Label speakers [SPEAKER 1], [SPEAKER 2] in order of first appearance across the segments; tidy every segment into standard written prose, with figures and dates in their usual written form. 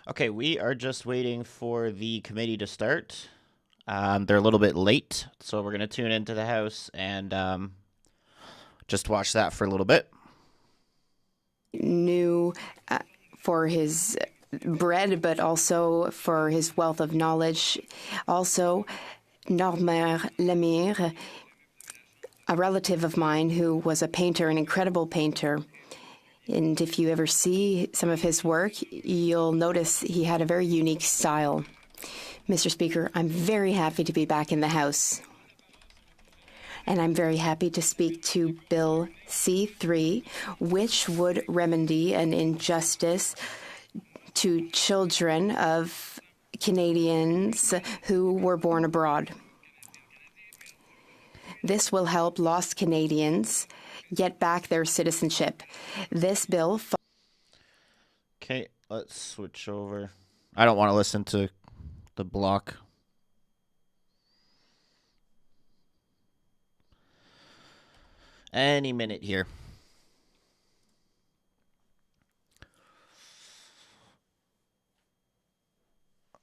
[SPEAKER 1] Okay, we are just waiting for the committee to start. They're a little bit late, so we're going to tune into the House and just watch that for a little bit.
[SPEAKER 2] New for his bread, but also for his wealth of knowledge. Also, Normer Lemire, a relative of mine who was a painter, an incredible painter. And if you ever see some of his work, you'll notice he had a very unique style. Mr. Speaker, I'm very happy to be back in the House. And I'm very happy to speak to Bill C-3, which would remedy an injustice to children of Canadians who were born abroad. This will help lost Canadians get back their citizenship. This bill...
[SPEAKER 1] Okay, let's switch over. I don't want to listen to the block. Any minute here.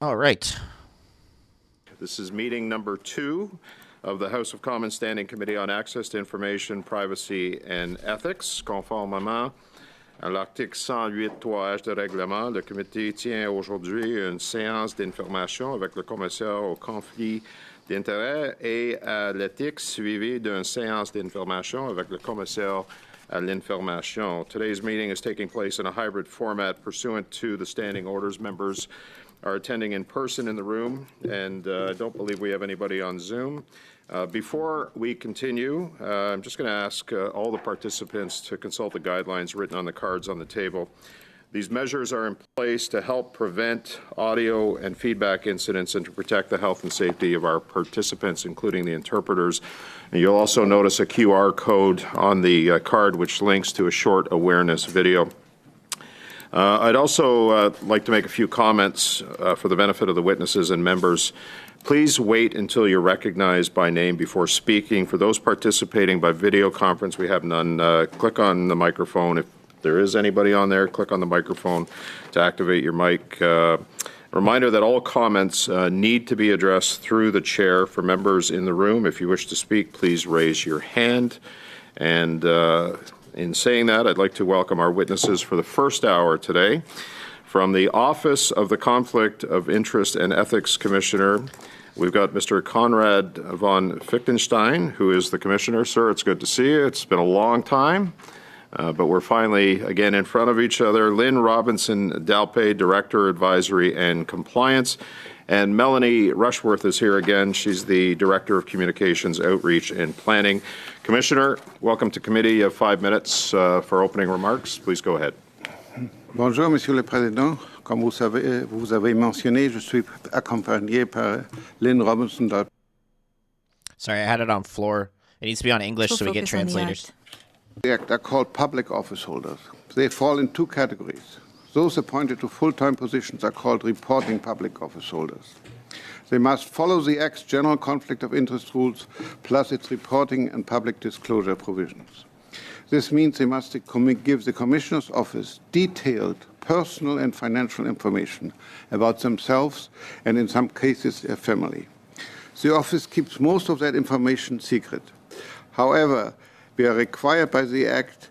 [SPEAKER 1] All right.
[SPEAKER 3] This is meeting number 2 of the House of Commons Standing Committee on Access to Information, Privacy and Ethics. Conformément à l'article 108.3H de règlement, le comité tient aujourd'hui une séance d'information avec le commissaire au conflit d'intérêts et à l'éthique, suivie d'une séance d'information avec le commissaire à l'information. Today's meeting is taking place in a hybrid format pursuant to the standing orders. Members are attending in person in the room, and I don't believe we have anybody on Zoom. Before we continue, I'm just going to ask all the participants to consult the guidelines written on the cards on the table. These measures are in place to help prevent audio and feedback incidents and to protect the health and safety of our participants, including the interpreters. And you'll also notice a QR code on the card which links to a short awareness video. I'd also like to make a few comments for the benefit of the witnesses and members. Please wait until you're recognized by name before speaking. For those participating by video conference, we have none. Click on the microphone. If there is anybody on there, click on the microphone to activate your mic. Reminder that all comments need to be addressed through the chair. For members in the room, if you wish to speak, please raise your hand. And in saying that, I'd like to welcome our witnesses for the first hour today. From the Office of the Conflict of Interest and Ethics Commissioner, we've got Mr. Conrad von Fichtenstein, who is the Commissioner. Sir, it's good to see you. It's been a long time, but we're finally again in front of each other. Lynn Robinson-Dalpé, Director, Advisory and Compliance. And Melanie Rushworth is here again. She's the Director of Communications, Outreach and Planning. Commissioner, welcome to committee. You have 5 minutes for opening remarks. Please go ahead.
[SPEAKER 4] Bonjour, Monsieur le Président. Comme vous avez mentionné, je suis accompagné par Lynn Robinson.
[SPEAKER 1] Sorry, I had it on floor. It needs to be on English so we get translators.
[SPEAKER 4] The Act are called public office holders. They fall in 2 categories. Those appointed to full-time positions are called reporting public office holders. They must follow the Act's general conflict of interest rules, plus its reporting and public disclosure provisions. This means they must give the Commissioner's Office detailed personal and financial information about themselves and, in some cases, their family. The Office keeps most of that information secret. However, we are required by the Act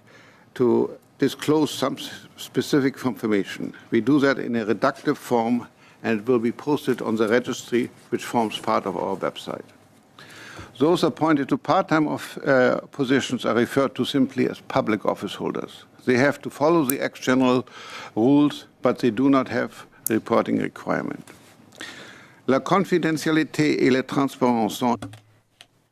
[SPEAKER 4] to disclose some specific information. We do that in a reductive form, and it will be posted on the registry, which forms part of our website. Those appointed to part-time positions are referred to simply as public office holders. They have to follow the Act's general rules, but they do not have reporting requirement. La confidentialité et la transparence sont...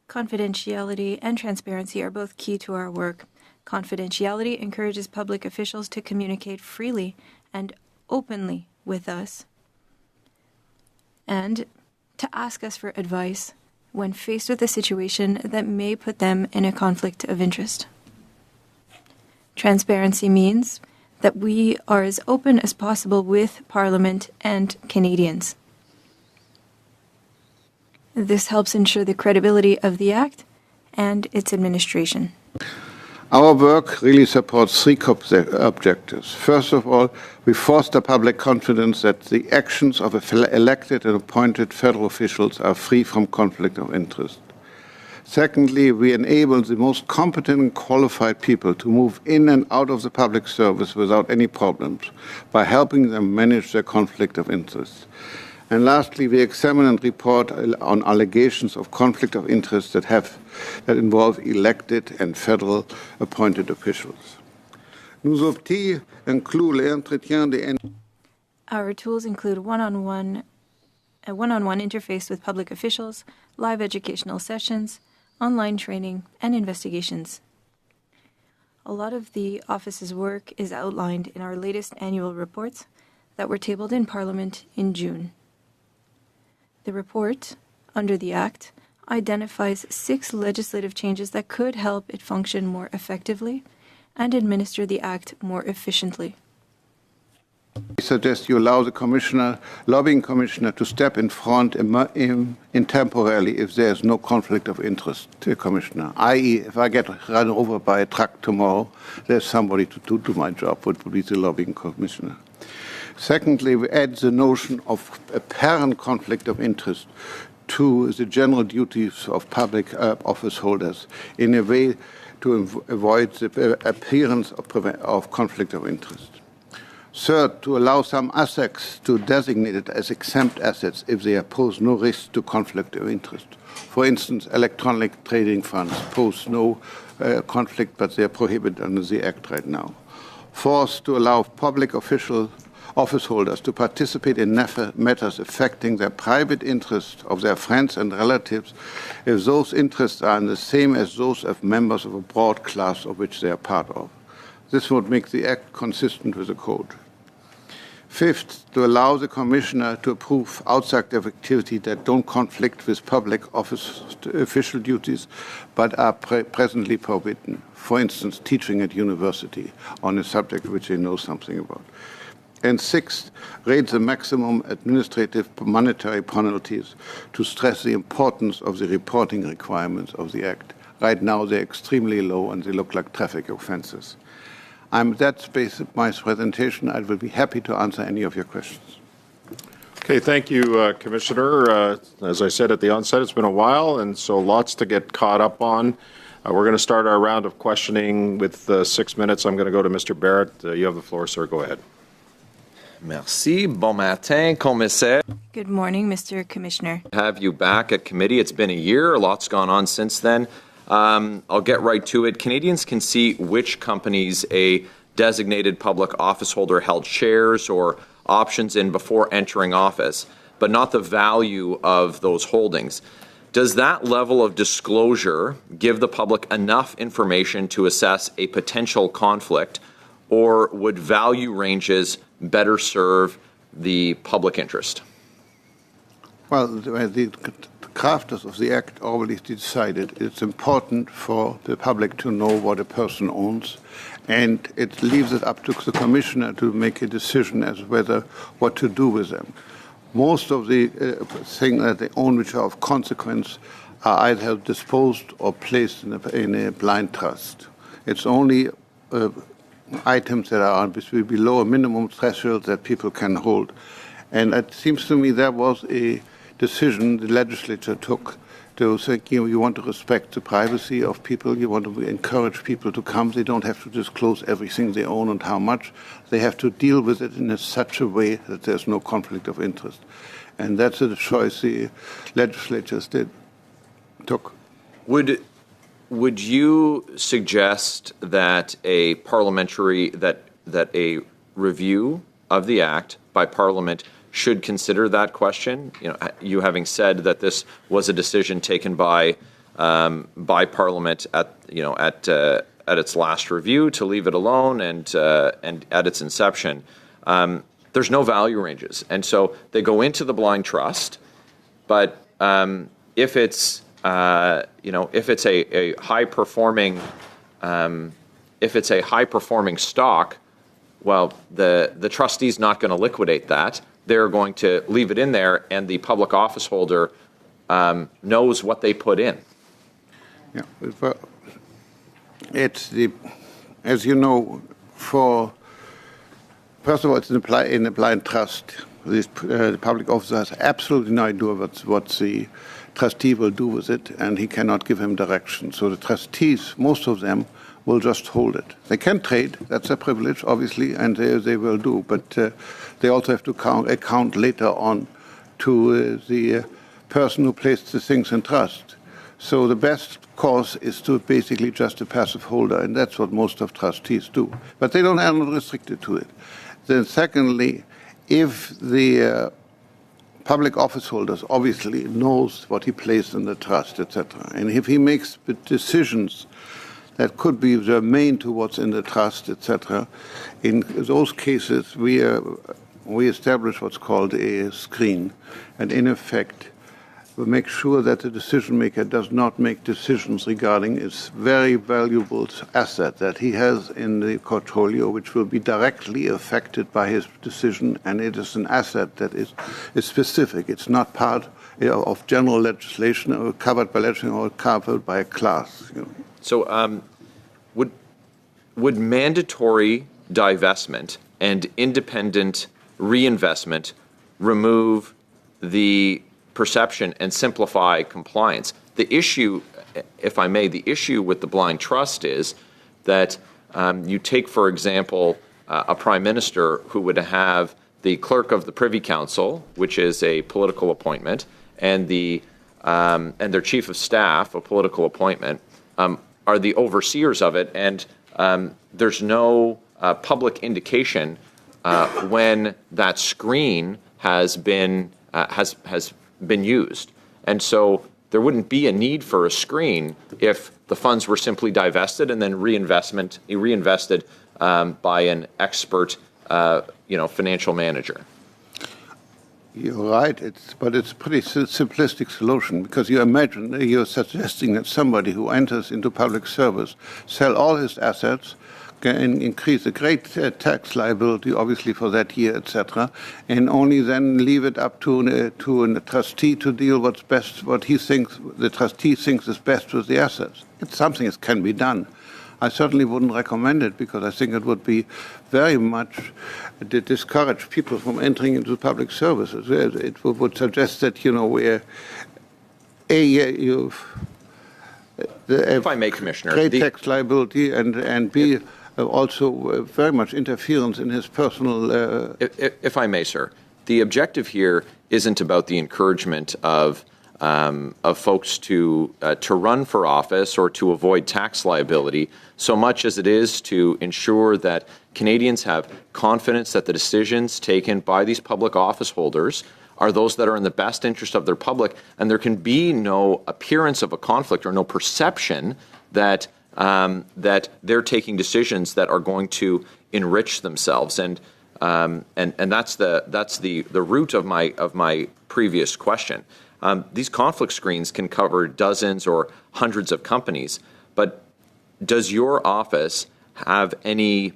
[SPEAKER 5] Confidentiality and transparency are both key to our work. Confidentiality encourages public officials to communicate freely and openly with us and to ask us for advice when faced with a situation that may put them in a conflict of interest. Transparency means that we are as open as possible with Parliament and Canadians. This helps ensure the credibility of the Act and its administration.
[SPEAKER 4] Our work really supports three objectives. First of all, we foster public confidence that the actions of elected and appointed federal officials are free from conflict of interest. Secondly, we enable the most competent and qualified people to move in and out of the public service without any problems by helping them manage their conflict of interest. And lastly, we examine and report on allegations of conflict of interest that involve elected and federal appointed officials. Nos outils incluent l'entretien des.
[SPEAKER 5] Our tools include a one-on-one interface with public officials, live educational sessions, online training, and investigations. A lot of the office's work is outlined in our latest annual reports that were tabled in Parliament in June. The report, under the Act, identifies 6 legislative changes that could help it function more effectively and administer the Act more efficiently.
[SPEAKER 4] I suggest you allow the lobbying commissioner to step in front temporarily if there is no conflict of interest to a commissioner. I.e., if I get run over by a truck tomorrow, there's somebody to do my job, which would be the lobbying commissioner. Secondly, we add the notion of apparent conflict of interest to the general duties of public office holders in a way to avoid the appearance of conflict of interest. Third, to allow some assets to designate it as exempt assets if they pose no risk to conflict of interest. For instance, electronic trading funds pose no conflict, but they are prohibited under the Act right now. Fourth, to allow public office holders to participate in matters affecting their private interests of their friends and relatives if those interests are the same as those of members of a broad class of which they are part of. This would make the Act consistent with the Code. Fifth, to allow the Commissioner to approve outside of activity that don't conflict with public office official duties but are presently forbidden. For instance, teaching at university on a subject which they know something about. And sixth, raise the maximum administrative monetary penalties to stress the importance of the reporting requirements of the Act. Right now, they're extremely low and they look like traffic offenses. That's basically my presentation. I will be happy to answer any of your questions.
[SPEAKER 3] Okay, thank you, Commissioner. As I said at the onset, it's been a while, and so lots to get caught up on. We're going to start our round of questioning with 6 minutes. I'm going to go to Mr. Barrett. You have the floor, sir. Go ahead.
[SPEAKER 6] Merci. Bon matin, commissaire.
[SPEAKER 5] Good morning, Mr. Commissioner.
[SPEAKER 6] Have you back at committee. It's been a year. A lot's gone on since then. I'll get right to it. Canadians can see which companies a designated public office holder held shares or options in before entering office, but not the value of those holdings. Does that level of disclosure give the public enough information to assess a potential conflict, or would value ranges better serve the public interest?
[SPEAKER 4] Well, the crafters of the Act already decided it's important for the public to know what a person owns, and it leaves it up to the Commissioner to make a decision as whether what to do with them. Most of the things that they own which are of consequence are either disposed or placed in a blind trust. It's only items that are below a minimum threshold that people can hold. And it seems to me that was a decision the legislature took to say, you want to respect the privacy of people, you want to encourage people to come. They don't have to disclose everything they own and how much. They have to deal with it in such a way that there's no conflict of interest. And that's the choice the legislatures took.
[SPEAKER 6] Would you suggest that a parliamentary that a review of the Act by Parliament should consider that question? You having said that this was a decision taken by Parliament at its last review to leave it alone and at its inception, there's no value ranges, and so they go into the blind trust. But if it's a high performing stock, well, the trustee's not going to liquidate that. They're going to leave it in there, and the public office holder knows what they put in.
[SPEAKER 4] Yeah, as you know, first of all, it's in a blind trust. The public officer has absolutely no idea what the trustee will do with it, and he cannot give him direction. So the trustees, most of them, will just hold it. They can trade, that's a privilege, obviously, and they will do, but they also have to account later on to the person who placed the things in trust. So the best course is to basically just a passive holder, and that's what most of trustees do. But they are not restricted to it. Then secondly, if the public office holders obviously knows what he placed in the trust, etc., and if he makes decisions that could be germane to what's in the trust, etc., in those cases we establish what's called a screen, and in effect we make sure that the decision maker does not make decisions regarding his very valuable asset that he has in the portfolio, which will be directly affected by his decision, and it is an asset that is specific. It's not part of general legislation or covered by legislation or covered by a class. You know.
[SPEAKER 6] So would mandatory divestment and independent reinvestment remove the perception and simplify compliance? The issue, if I may, the issue with the blind trust is that you take, for example, a prime minister who would have the clerk of the Privy Council, which is a political appointment, and their chief of staff, a political appointment, are the overseers of it, and there's no public indication when that screen has been used. And so there wouldn't be a need for a screen if the funds were simply divested and then reinvested by an expert, financial manager.
[SPEAKER 4] You're right, but it's a pretty simplistic solution, because you imagine you're suggesting that somebody who enters into public service sell all his assets, can increase a great tax liability, obviously, for that year, etc., and only then leave it up to a trustee to deal what's best, what he thinks the trustee thinks is best with the assets. It's something that can be done. I certainly wouldn't recommend it, because I think it would be very much discourage people from entering into public services. It would suggest that,
[SPEAKER 6] if I may, Commissioner,
[SPEAKER 4] great tax liability, and B, also very much interference in his personal...
[SPEAKER 6] If I may, sir, the objective here isn't about the encouragement of folks to run for office or to avoid tax liability, so much as it is to ensure that Canadians have confidence that the decisions taken by these public office holders are those that are in the best interest of their public, and there can be no appearance of a conflict or no perception that they're taking decisions that are going to enrich themselves, and that's the root of my previous question. These conflict screens can cover dozens or hundreds of companies, but does your office have any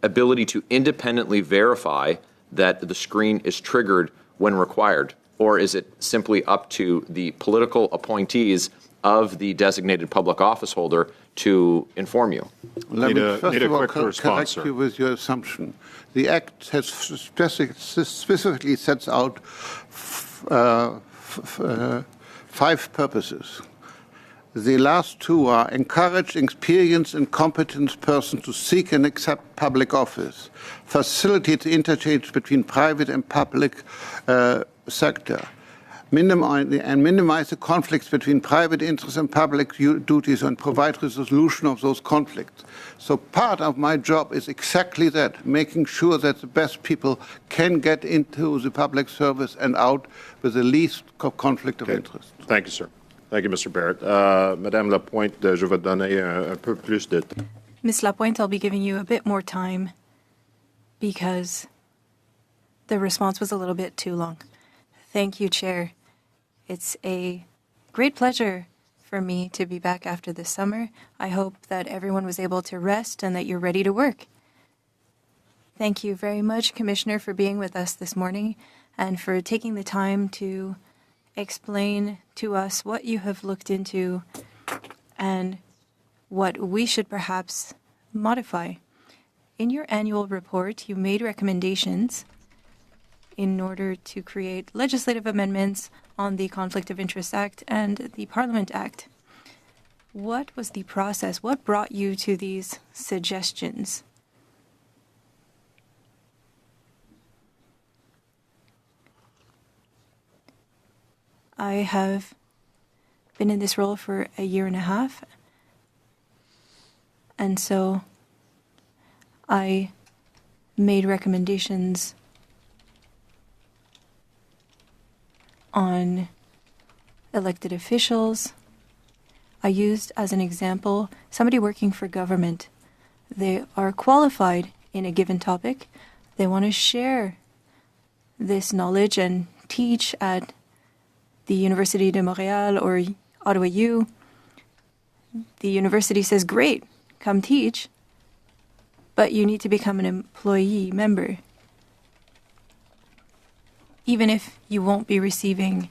[SPEAKER 6] ability to independently verify that the screen is triggered when required, or is it simply up to the political appointees of the designated public office holder to inform you?
[SPEAKER 4] Let me first of all correct you with your assumption. The Act has specifically sets out 5 purposes. The last 2 are encourage experienced and competent persons to seek and accept public office, facilitate the interchange between private and public sector, minimize the conflicts between private interests and public duties, and provide resolution of those conflicts. So part of my job is exactly that, making sure that the best people can get into the public service and out with the least conflict of interest.
[SPEAKER 3] Thank you, sir. Thank you, Mr. Barrett. Madame Lapointe, je vais donner un peu plus de temps.
[SPEAKER 5] Ms. Lapointe, I'll be giving you a bit more time because the response was a little bit too long. Thank you, Chair. It's a great pleasure for me to be back after this summer. I hope that everyone was able to rest and that you're ready to work. Thank you very much, Commissioner, for being with us this morning and for taking the time to explain to us what you have looked into and what we should perhaps modify. In your annual report, you made recommendations in order to create legislative amendments on the Conflict of Interest Act and the Parliament Act. What was the process? What brought you to these suggestions? I have been in this role for a year and a half, and so I made recommendations on elected officials. I used as an example somebody working for government. They are qualified in a given topic. They want to share this knowledge and teach at the Université de Montréal or Ottawa U. The university says, great, come teach, but you need to become an employee member, even if you won't be receiving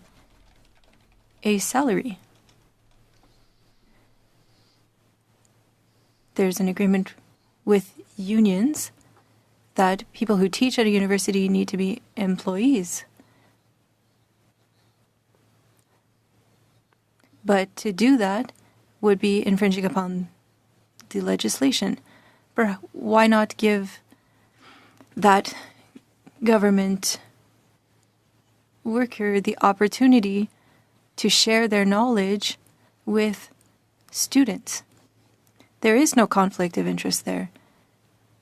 [SPEAKER 5] a salary. There's an agreement with unions that people who teach at a university need to be employees. But to do that would be infringing upon the legislation. Why not give that government worker the opportunity to share their knowledge with students? There is no conflict of interest there,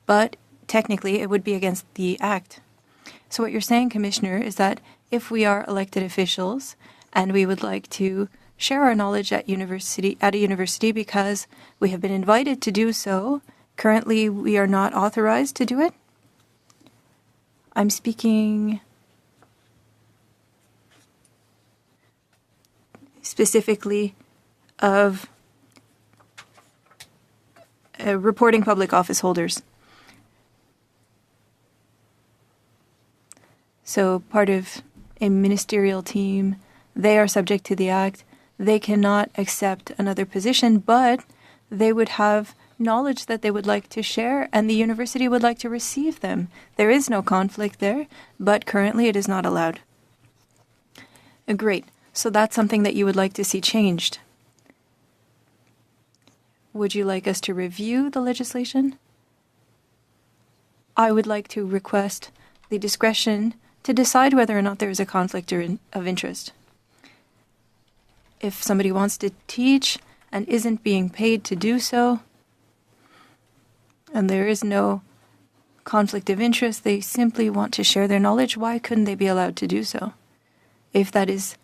[SPEAKER 5] but technically it would be against the Act. So what you're saying, Commissioner, is that if we are elected officials and we would like to share our knowledge at a university because we have been invited to do so, currently we are not authorized to do it? I'm speaking specifically of reporting public office holders. So part of a ministerial team, they are subject to the Act. They cannot accept another position, but they would have knowledge that they would like to share, and the university would like to receive them. There is no conflict there, but currently it is not allowed. Great. So that's something that you would like to see changed. Would you like us to review the legislation? I would like to request the discretion to decide whether or not there is a conflict of interest. If somebody wants to teach and isn't being paid to do so, and there is no conflict of interest, they simply want to share their knowledge, why couldn't they be allowed to do so? If that is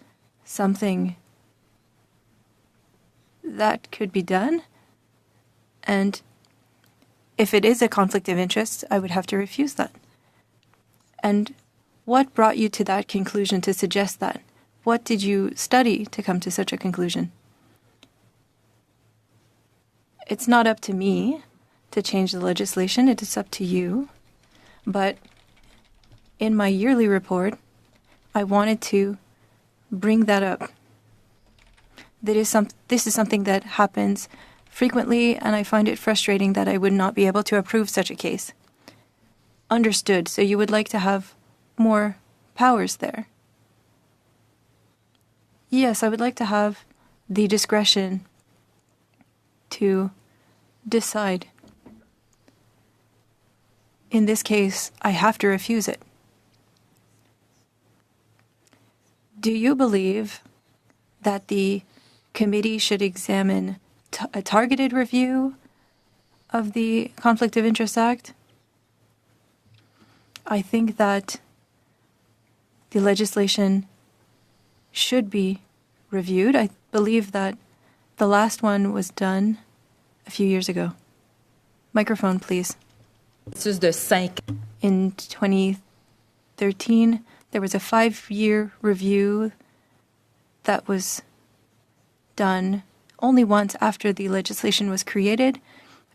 [SPEAKER 5] something that could be done, and if it is a conflict of interest, I would have to refuse that. And what brought you to that conclusion to suggest that? What did you study to come to such a conclusion? It's not up to me to change the legislation. It is up to you. But in my yearly report, I wanted to bring that up. This is something that happens frequently, and I find it frustrating that I would not be able to approve such a case. Understood. So you would like to have more powers there? Yes, I would like to have the discretion to decide. In this case, I have to refuse it. Do you believe that the committee should examine a targeted review of the Conflict of Interest Act? I think that the legislation should be reviewed. I believe that the last one was done a few years ago. Microphone, please. In 2013, there was a 5-year review that was done only once after the legislation was created,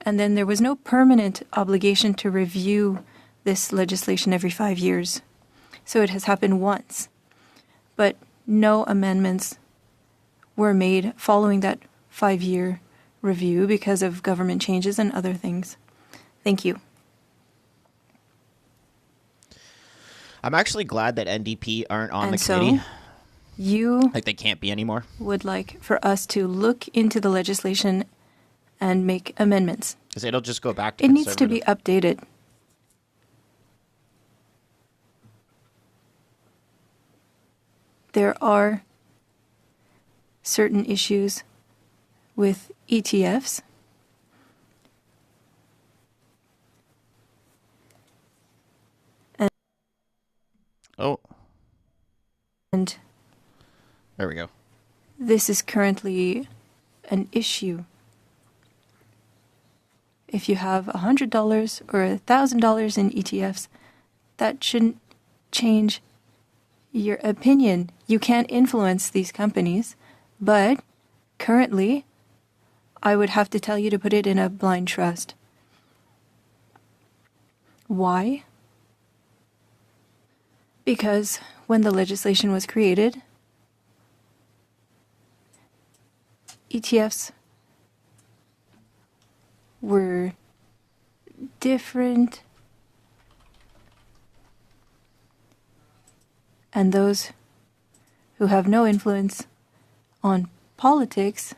[SPEAKER 5] and then there was no permanent obligation to review this legislation every 5 years. So it has happened once. But no amendments were made following that 5-year review because of government changes and other things. Thank you.
[SPEAKER 1] I'm actually glad that NDP aren't on
[SPEAKER 5] And
[SPEAKER 1] the
[SPEAKER 5] so
[SPEAKER 1] committee.
[SPEAKER 5] you
[SPEAKER 1] Like, they can't be anymore.
[SPEAKER 5] would like for us to look into the legislation and make amendments.
[SPEAKER 1] Because it'll just go back to
[SPEAKER 5] It needs to be
[SPEAKER 1] conservative.
[SPEAKER 5] updated. There are certain issues with ETFs.
[SPEAKER 1] Oh,
[SPEAKER 5] And
[SPEAKER 1] there we go.
[SPEAKER 5] this is currently an issue. If you have $100 or $1,000 in ETFs, that shouldn't change your opinion. You can't influence these companies, but currently, I would have to tell you to put it in a blind trust. Why? Because when the legislation was created, ETFs were different, and those who have no influence on politics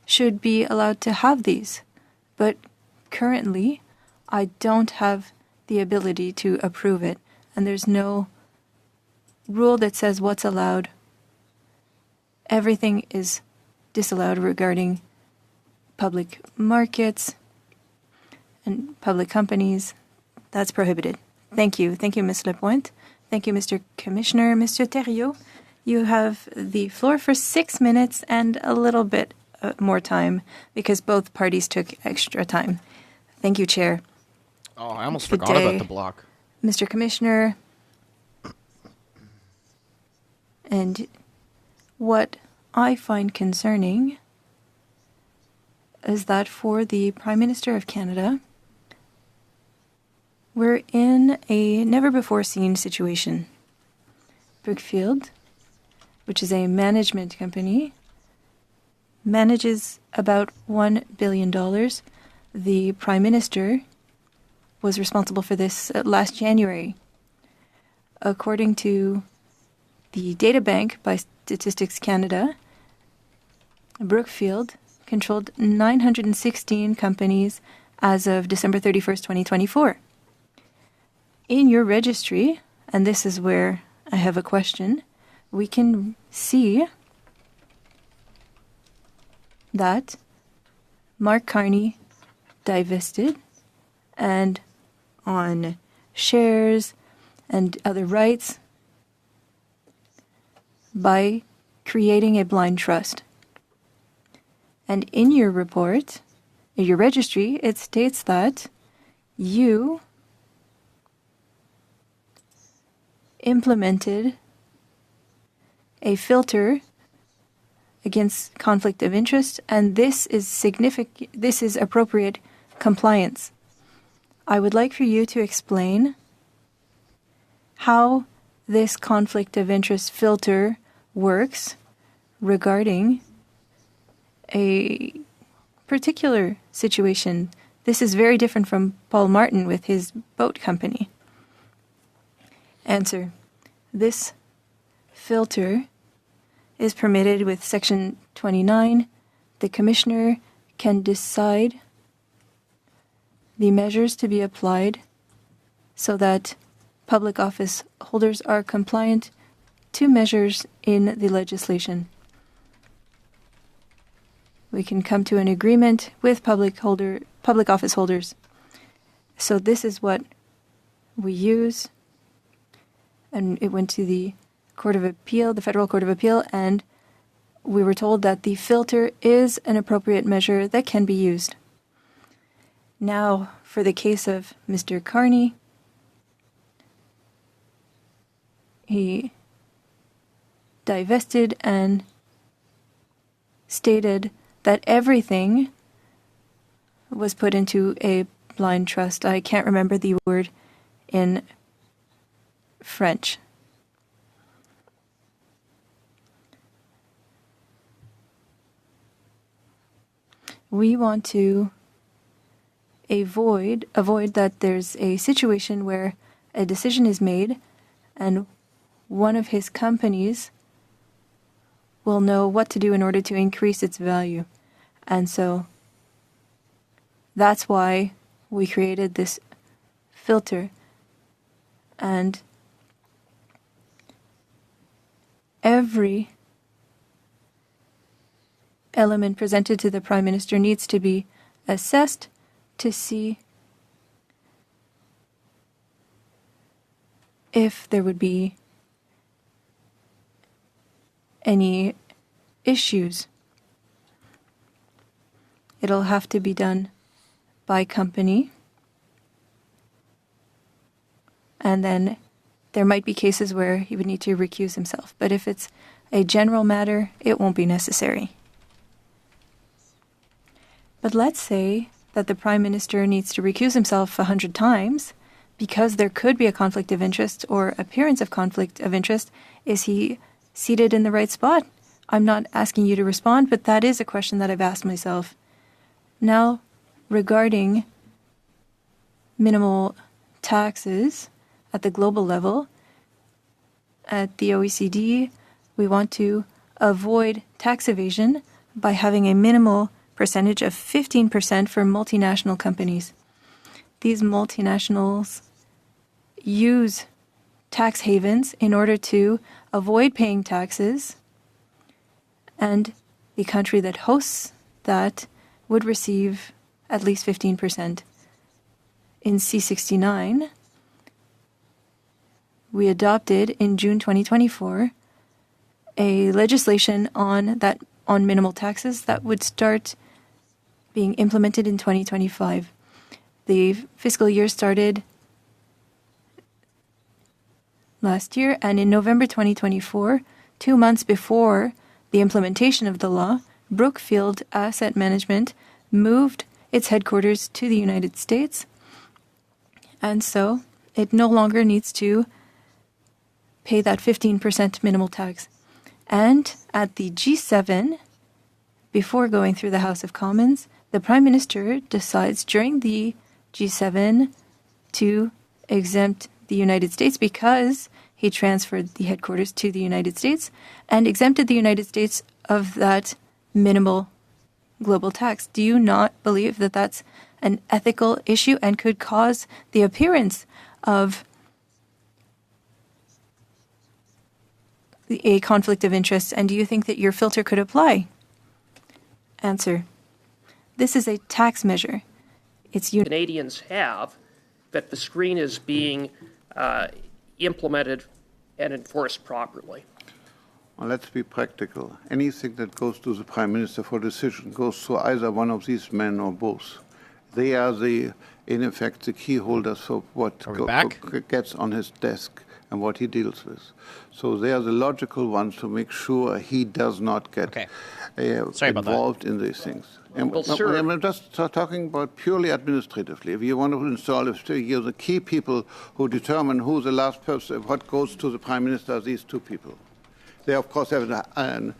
[SPEAKER 5] should be allowed to have these. But currently, I don't have the ability to approve it, and there's no rule that says what's allowed. Everything is disallowed regarding public markets and public companies. That's prohibited. Thank you. Thank you, Ms. Lapointe. Thank you, Mr. Commissioner. Mr. Thériault, you have the floor for 6 minutes and a little bit more time because both parties took extra time. Thank you, Chair.
[SPEAKER 1] Oh, I almost
[SPEAKER 5] Good
[SPEAKER 1] forgot
[SPEAKER 5] day.
[SPEAKER 1] about the block.
[SPEAKER 5] Mr. Commissioner, and what I find concerning is that for the Prime Minister of Canada, we're in a never-before-seen situation. Brookfield, which is a management company, manages about $1 billion. The Prime Minister was responsible for this last January. According to the data bank by Statistics Canada, Brookfield controlled 916 companies as of December 31st, 2024. In your registry, and this is where I have a question, we can see that Mark Carney divested and on shares and other rights by creating a blind trust. And in your report, in your registry, it states that you implemented a filter against conflict of interest, and this is significant. This is appropriate compliance. I would like for you to explain how this conflict of interest filter works regarding a particular situation. This is very different from Paul Martin with his boat company. Answer. This filter is permitted with Section 29. The Commissioner can decide the measures to be applied so that public office holders are compliant to measures in the legislation. We can come to an agreement with public office holders. So this is what we use. And it went to the Court of Appeal, the Federal Court of Appeal, and we were told that the filter is an appropriate measure that can be used. Now, for the case of Mr. Carney, he divested and stated that everything was put into a blind trust. I can't remember the word in French. we want to avoid that there's a situation where a decision is made and one of his companies will know what to do in order to increase its value. And so that's why we created this filter. And every element presented to the Prime Minister needs to be assessed to see if there would be any issues. It'll have to be done by company. And then there might be cases where he would need to recuse himself. But if it's a general matter, it won't be necessary. But let's say that the Prime Minister needs to recuse himself 100 times because there could be a conflict of interest or appearance of conflict of interest. Is he seated in the right spot? I'm not asking you to respond, but that is a question that I've asked myself. Now, regarding minimal taxes at the global level, at the OECD, we want to avoid tax evasion by having a minimal percentage of 15% for multinational companies. These multinationals use tax havens in order to avoid paying taxes, and the country that hosts that would receive at least 15%. In C69, we adopted in June 2024 a legislation on minimal taxes that would start being implemented in 2025. The fiscal year started last year, and in November 2024, 2 months before the implementation of the law, Brookfield Asset Management moved its headquarters to the United States, and so it no longer needs to pay that 15% minimal tax. And at the G7, before going through the House of Commons, the Prime Minister decides during the G7 to exempt the United States because he transferred the headquarters to the United States and exempted the United States of that minimal global tax. Do you not believe that that's an ethical issue and could cause the appearance of a conflict of interest? And do you think that your filter could apply? Answer. This is a tax measure. It's
[SPEAKER 7] Canadians have that the screen is being implemented and enforced properly.
[SPEAKER 4] Well, let's be practical. Anything that goes to the Prime Minister for decision goes to either one of these men or both. They are in effect, the key holders for what gets on his desk and what he deals with. So they are the logical ones to make sure he does not get involved in these things. And I'm just talking about purely administratively. If you want to install the key people who determine who the last person, what goes to the Prime Minister are these two people. They, of course, have a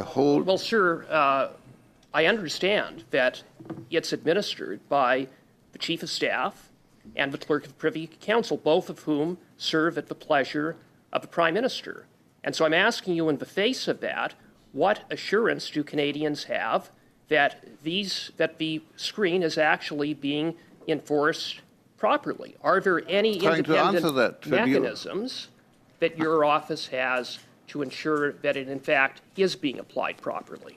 [SPEAKER 4] whole...
[SPEAKER 7] Well, sir, I understand that it's administered by the Chief of Staff and the Clerk of the Privy Council, both of whom serve at the pleasure of the Prime Minister. And so I'm asking you in the face of that, what assurance do Canadians have that the screen is actually being enforced properly? Are there any independent mechanisms that your office has to ensure that it, in fact, is being applied properly?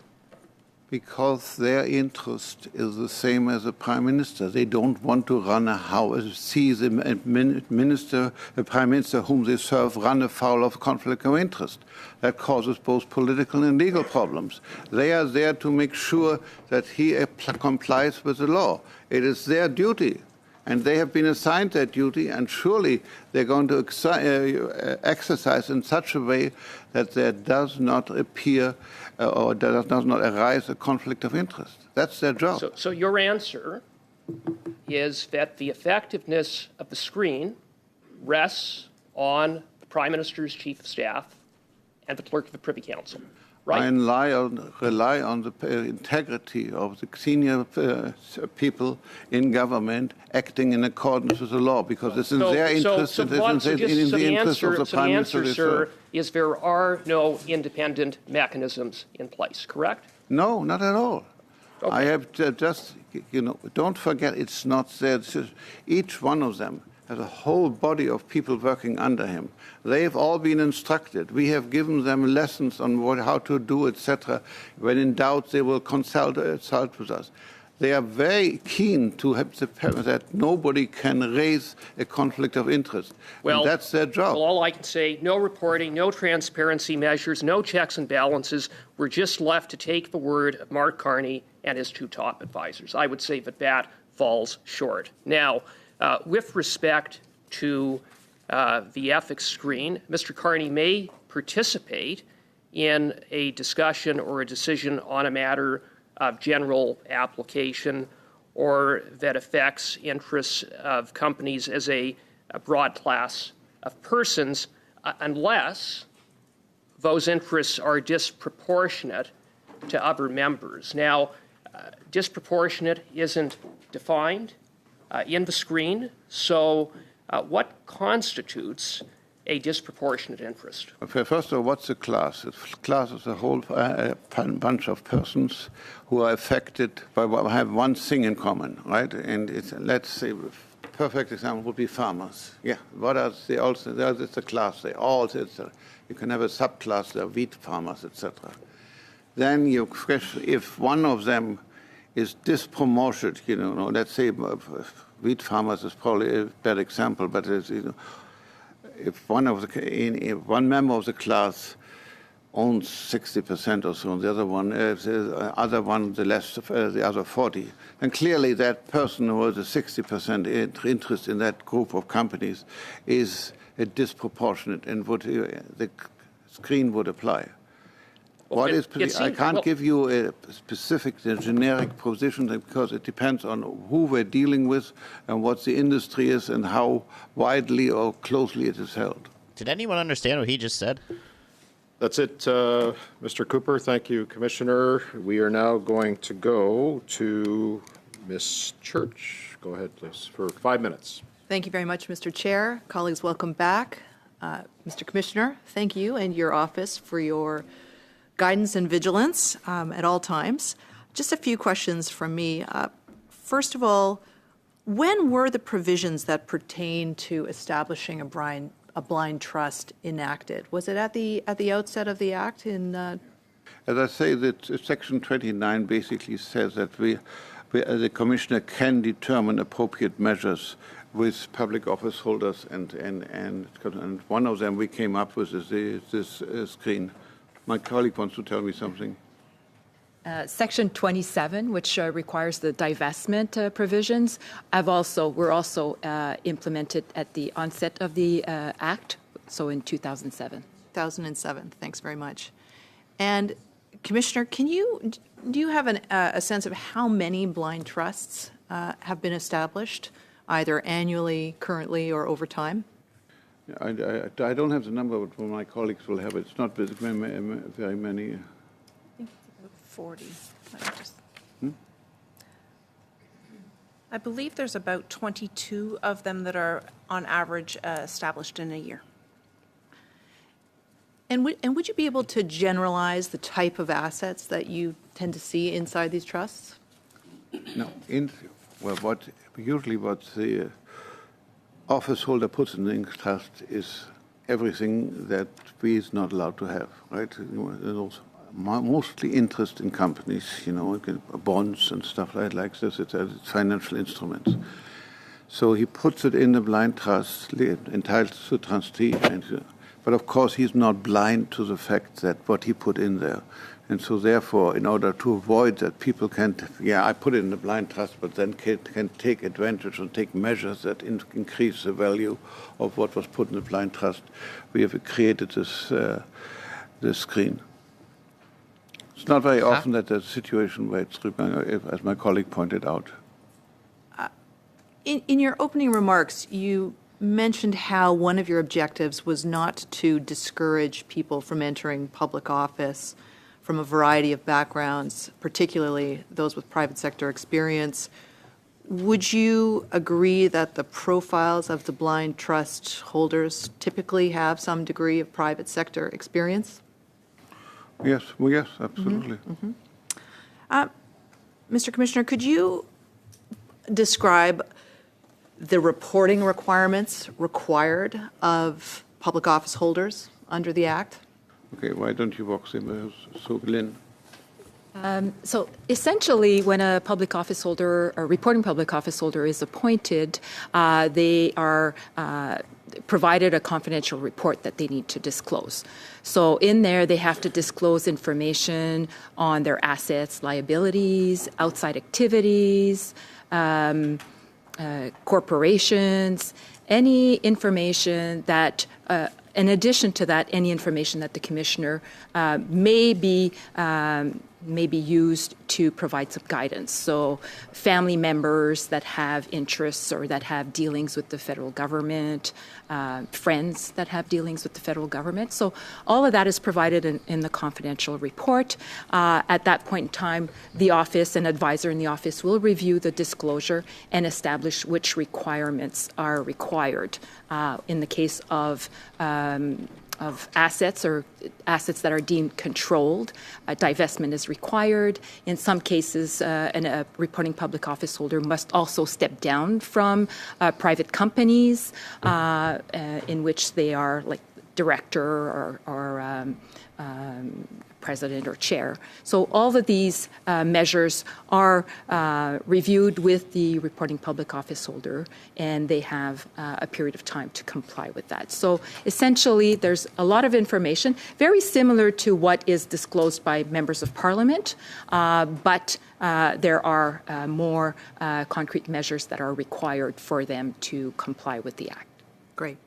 [SPEAKER 4] Because their interest is the same as the Prime Minister. They don't want to run a house, see the Prime Minister whom they serve run afoul of conflict of interest. That causes both political and legal problems. They are there to make sure that he complies with the law. It is their duty. And they have been assigned that duty, and surely they're going to exercise in such a way that there does not appear or does not arise a conflict of interest. That's their job.
[SPEAKER 7] So your answer is that the effectiveness of the screen rests on the Prime Minister's Chief of Staff and the Clerk of the Privy Council. right?
[SPEAKER 4] I rely on the integrity of the senior people in government acting in accordance with the law, because it's in their interest and it's in the interest of the Prime Minister.
[SPEAKER 7] Sir, is there are no independent mechanisms in place, correct?
[SPEAKER 4] No, not at all.
[SPEAKER 7] Okay.
[SPEAKER 4] I have just, don't forget, it's not there. Each one of them has a whole body of people working under him. They've all been instructed. We have given them lessons on how to do, etc. When in doubt, they will consult with us. They are very keen to have that nobody can raise a conflict of interest.
[SPEAKER 7] Well,
[SPEAKER 4] and that's their job.
[SPEAKER 7] Well, all I can say, no reporting, no transparency measures, no checks and balances. We're just left to take the word of Mark Carney and his two top advisors. I would say that falls short. Now, with respect to the ethics screen, Mr. Carney may participate in a discussion or a decision on a matter of general application or that affects interests of companies as a broad class of persons, unless those interests are disproportionate to other members. Now, disproportionate isn't defined in the screen, so what constitutes a disproportionate interest?
[SPEAKER 4] Okay, first of all, what's a class? A class is a whole bunch of persons who are affected by have one thing in common, right? And let's say, a perfect example would be farmers. Yeah, what are they also? It's a class. They all. You can have a subclass. They're wheat farmers, etc. Then if one of them is disproportionate, let's say wheat farmers is probably a bad example, but if one member of the class owns 60% or so, and the other one, the other 40, then clearly that person who has a 60% interest in that group of companies is a disproportionate, and the screen would apply. I can't give you a specific, generic position because it depends on who we're dealing with and what the industry is and how widely or closely it is held.
[SPEAKER 1] Did anyone understand what he just said?
[SPEAKER 3] That's it, Mr. Cooper. Thank you, Commissioner. We are now going to go to Ms. Church. Go ahead, please, for 5 minutes.
[SPEAKER 8] Thank you very much, Mr. Chair. Colleagues, welcome back. Mr. Commissioner, thank you and your office for your guidance and vigilance at all times. Just a few questions from me. First of all, when were the provisions that pertain to establishing a blind trust enacted? Was it at the outset of the Act? As
[SPEAKER 4] I say, that Section 29 basically says that the Commissioner can determine appropriate measures with public office holders, and one of them we came up with is this screen. My colleague wants to tell me something.
[SPEAKER 9] Section 27, which requires the divestment provisions, were also implemented at the onset of the Act, so in 2007.
[SPEAKER 8] 2007. Thanks very much. And Commissioner, do you have a sense of how many blind trusts have been established, either annually, currently, or over time?
[SPEAKER 4] I don't have the number, but my colleagues will have it. It's not very many.
[SPEAKER 5] I think it's about 40. I believe there's about 22 of them that are, on average, established in a year.
[SPEAKER 8] And would you be able to generalize the type of assets that you tend to see inside these trusts?
[SPEAKER 4] No. What the office holder puts in the trust is everything that we is not allowed to have, right? There's mostly interest in companies, bonds and stuff like this. It's financial instruments. So he puts it in the blind trust, entitled to trustee. But of course, he's not blind to the fact that what he put in there. And so therefore, in order to avoid that, people can't, I put it in the blind trust, but then can take advantage and take measures that increase the value of what was put in the blind trust. We have created this screen. It's not very often that there's a situation where it's, as my colleague pointed out.
[SPEAKER 8] In your opening remarks, you mentioned how one of your objectives was not to discourage people from entering public office from a variety of backgrounds, particularly those with private sector experience. Would you agree that the profiles of the blind trust holders typically have some degree of private sector experience?
[SPEAKER 4] Yes, well, yes, absolutely.
[SPEAKER 8] Mr. Commissioner, could you describe the reporting requirements required of public office holders under the Act?
[SPEAKER 4] Okay, why don't you walk them so, Lynn?
[SPEAKER 9] So essentially, when a public office holder, a reporting public office holder is appointed, they are provided a confidential report that they need to disclose. So in there, they have to disclose information on their assets, liabilities, outside activities, corporations, any information that, in addition to that, any information that the commissioner may be used to provide some guidance. So family members that have interests or that have dealings with the federal government, friends that have dealings with the federal government. So all of that is provided in the confidential report. At that point in time, the office, an advisor in the office will review the disclosure and establish which requirements are required. In the case of assets or assets that are deemed controlled, divestment is required. In some cases, a reporting public office holder must also step down from private companies in which they are like director or president or chair. So all of these measures are reviewed with the reporting public office holder, and they have a period of time to comply with that. So essentially, there's a lot of information, very similar to what is disclosed by members of parliament, but there are more concrete measures that are required for them to comply with the Act.
[SPEAKER 8] Great.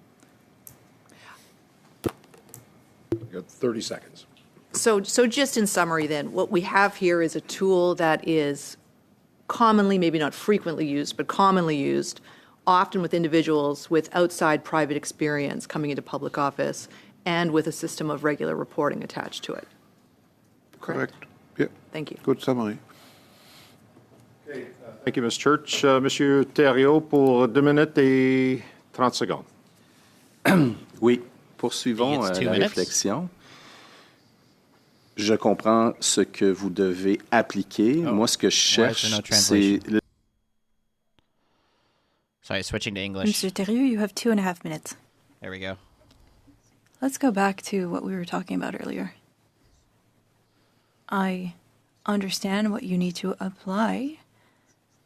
[SPEAKER 3] You got 30 seconds.
[SPEAKER 8] So just in summary then, what we have here is a tool that is commonly, maybe not frequently used, but commonly used, often with individuals with outside private experience coming into public office and with a system of regular reporting attached to it.
[SPEAKER 4] Correct. Yeah.
[SPEAKER 8] Thank you.
[SPEAKER 4] Good summary.
[SPEAKER 3] Okay, thank you, Ms. Church. Monsieur Thériault pour 2 minutes et 30 secondes.
[SPEAKER 10] Oui, poursuivons
[SPEAKER 1] It's 2
[SPEAKER 10] la
[SPEAKER 1] minutes.
[SPEAKER 10] réflexion. Je comprends ce que vous devez appliquer.
[SPEAKER 1] Oh.
[SPEAKER 10] Moi, ce que je
[SPEAKER 1] Why is there
[SPEAKER 10] cherche,
[SPEAKER 1] no
[SPEAKER 10] c'est...
[SPEAKER 1] translation? Sorry, switching to English.
[SPEAKER 5] Mr. Thériault, you have 2.5 minutes.
[SPEAKER 1] There we go.
[SPEAKER 5] Let's go back to what we were talking about earlier. I understand what you need to apply,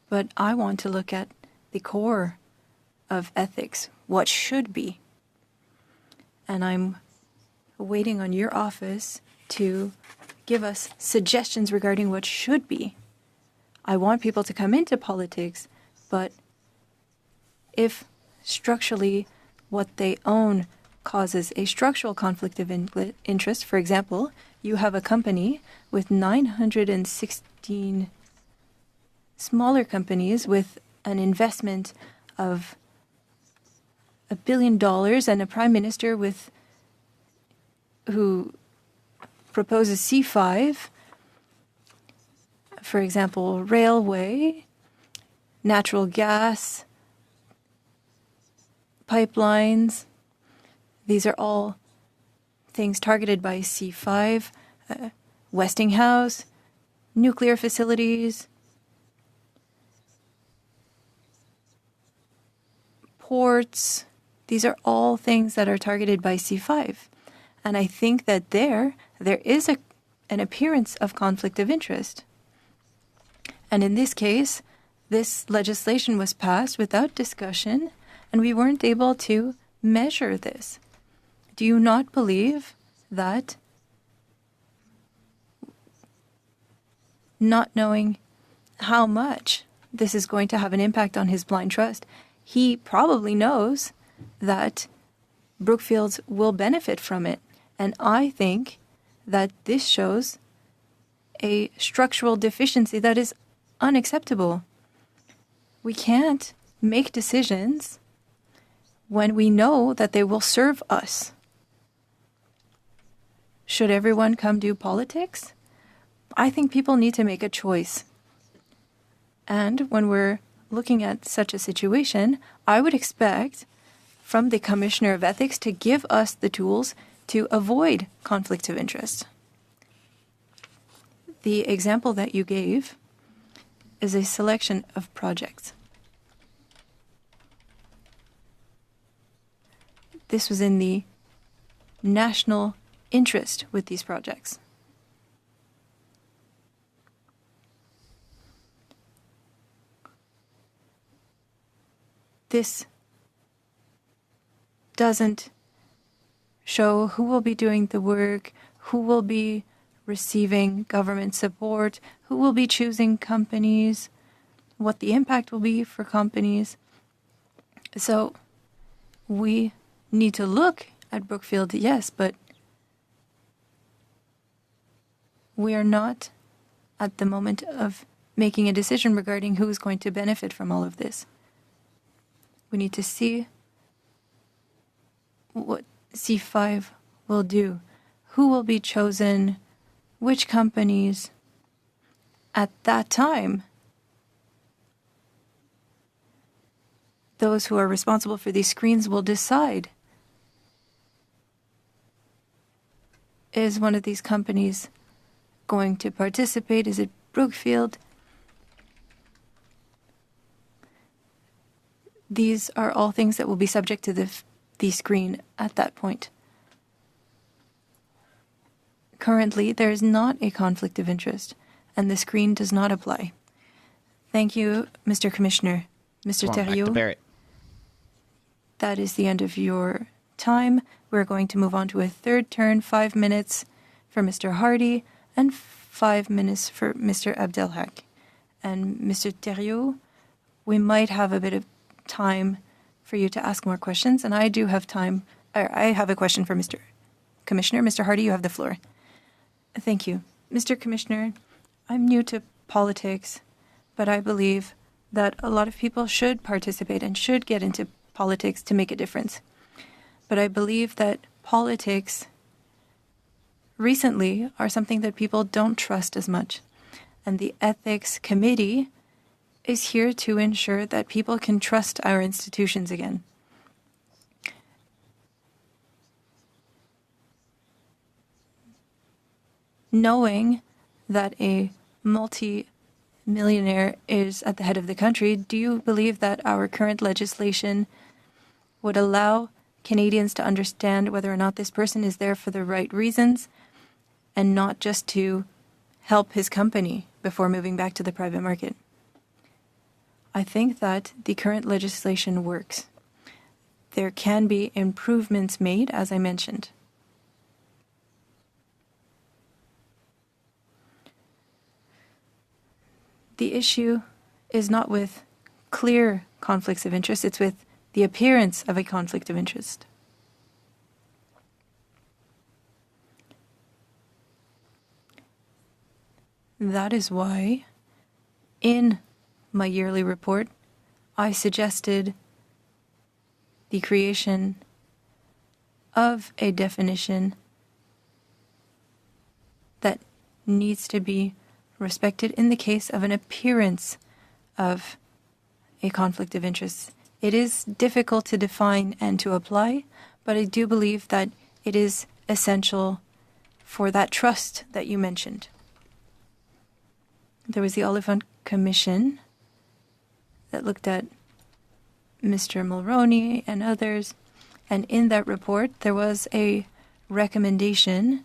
[SPEAKER 5] but I want to look at the core of ethics, what should be. And I'm waiting on your office to give us suggestions regarding what should be. I want people to come into politics, but if structurally what they own causes a structural conflict of interest, for example, you have a company with 916 smaller companies with an investment of $1 billion and a prime minister who proposes C5, for example, railway, natural gas, pipelines. These are all things targeted by C5, Westinghouse, nuclear facilities, ports. These are all things that are targeted by C5. And I think that there is an appearance of conflict of interest. And in this case, this legislation was passed without discussion, and we weren't able to measure this. Do you not believe that not knowing how much this is going to have an impact on his blind trust, he probably knows that Brookfield will benefit from it? And I think that this shows a structural deficiency that is unacceptable. We can't make decisions when we know that they will serve us. Should everyone come do politics? I think people need to make a choice. And when we're looking at such a situation, I would expect from the Commissioner of Ethics to give us the tools to avoid conflict of interest. The example that you gave is a selection of projects. This was in the national interest with these projects. This doesn't show who will be doing the work, who will be receiving government support, who will be choosing companies, what the impact will be for companies. So we need to look at Brookfield, yes, but we are not at the moment of making a decision regarding who is going to benefit from all of this. We need to see what C5 will do, who will be chosen, which companies. At that time, those who are responsible for these screens will decide, is one of these companies going to participate? Is it Brookfield? These are all things that will be subject to the screen at that point. Currently, there is not a conflict of interest, and the screen does not apply. Thank you, Mr. Commissioner. Mr.
[SPEAKER 1] Come on, back to
[SPEAKER 5] Thériault,
[SPEAKER 1] Barrett.
[SPEAKER 5] that is the end of your time. We're going to move on to a third turn, 5 minutes for Mr. Hardy and 5 minutes for Mr. Abdelhak. And Mr. Thériault, we might have a bit of time for you to ask more questions, and I do have time. I have a question for Mr. Commissioner. Mr. Hardy, you have the floor. Thank you. Mr. Commissioner, I'm new to politics, but I believe that a lot of people should participate and should get into politics to make a difference. But I believe that politics recently are something that people don't trust as much. And the Ethics Committee is here to ensure that people can trust our institutions again. Knowing that a multi-millionaire is at the head of the country, do you believe that our current legislation would allow Canadians to understand whether or not this person is there for the right reasons and not just to help his company before moving back to the private market? I think that the current legislation works. There can be improvements made, as I mentioned. The issue is not with clear conflicts of interest, it's with the appearance of a conflict of interest. That is why, in my yearly report, I suggested the creation of a definition that needs to be respected in the case of an appearance of a conflict of interest. It is difficult to define and to apply, but I do believe that it is essential for that trust that you mentioned. There was the Oliphant Commission that looked at Mr. Mulroney and others, and in that report there was a recommendation,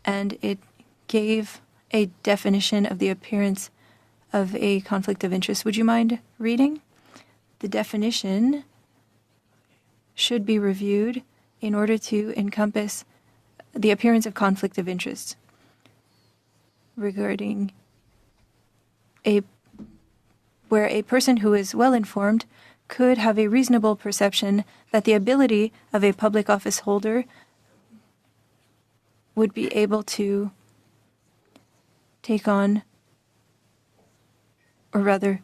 [SPEAKER 5] and it gave a definition of the appearance of a conflict of interest. Would you mind reading? The definition should be reviewed in order to encompass the appearance of conflict of interest regarding where a person who is well informed could have a reasonable perception that the ability of a public office holder would be able to take on, or rather,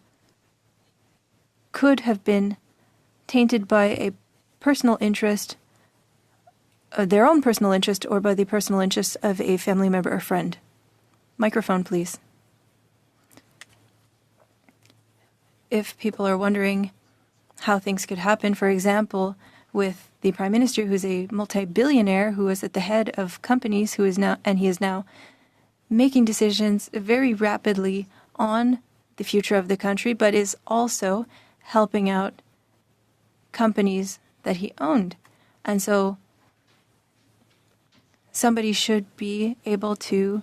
[SPEAKER 5] could have been tainted by a personal interest, their own personal interest, or by the personal interest of a family member or friend. Microphone, please. If people are wondering how things could happen, for example, with the Prime Minister, who's a multi-billionaire, who is at the head of companies, he is now making decisions very rapidly on the future of the country, but is also helping out companies that he owned. And so somebody should be able to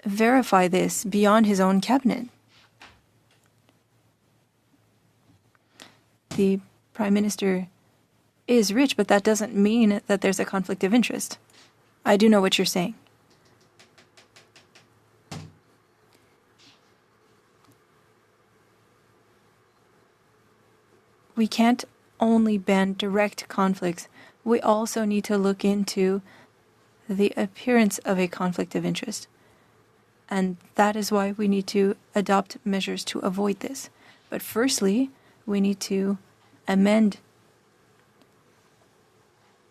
[SPEAKER 5] verify this beyond his own cabinet. The Prime Minister is rich, but that doesn't mean that there's a conflict of interest. I do know what you're saying. We can't only ban direct conflicts. We also need to look into the appearance of a conflict of interest. And that is why we need to adopt measures to avoid this. But firstly, we need to amend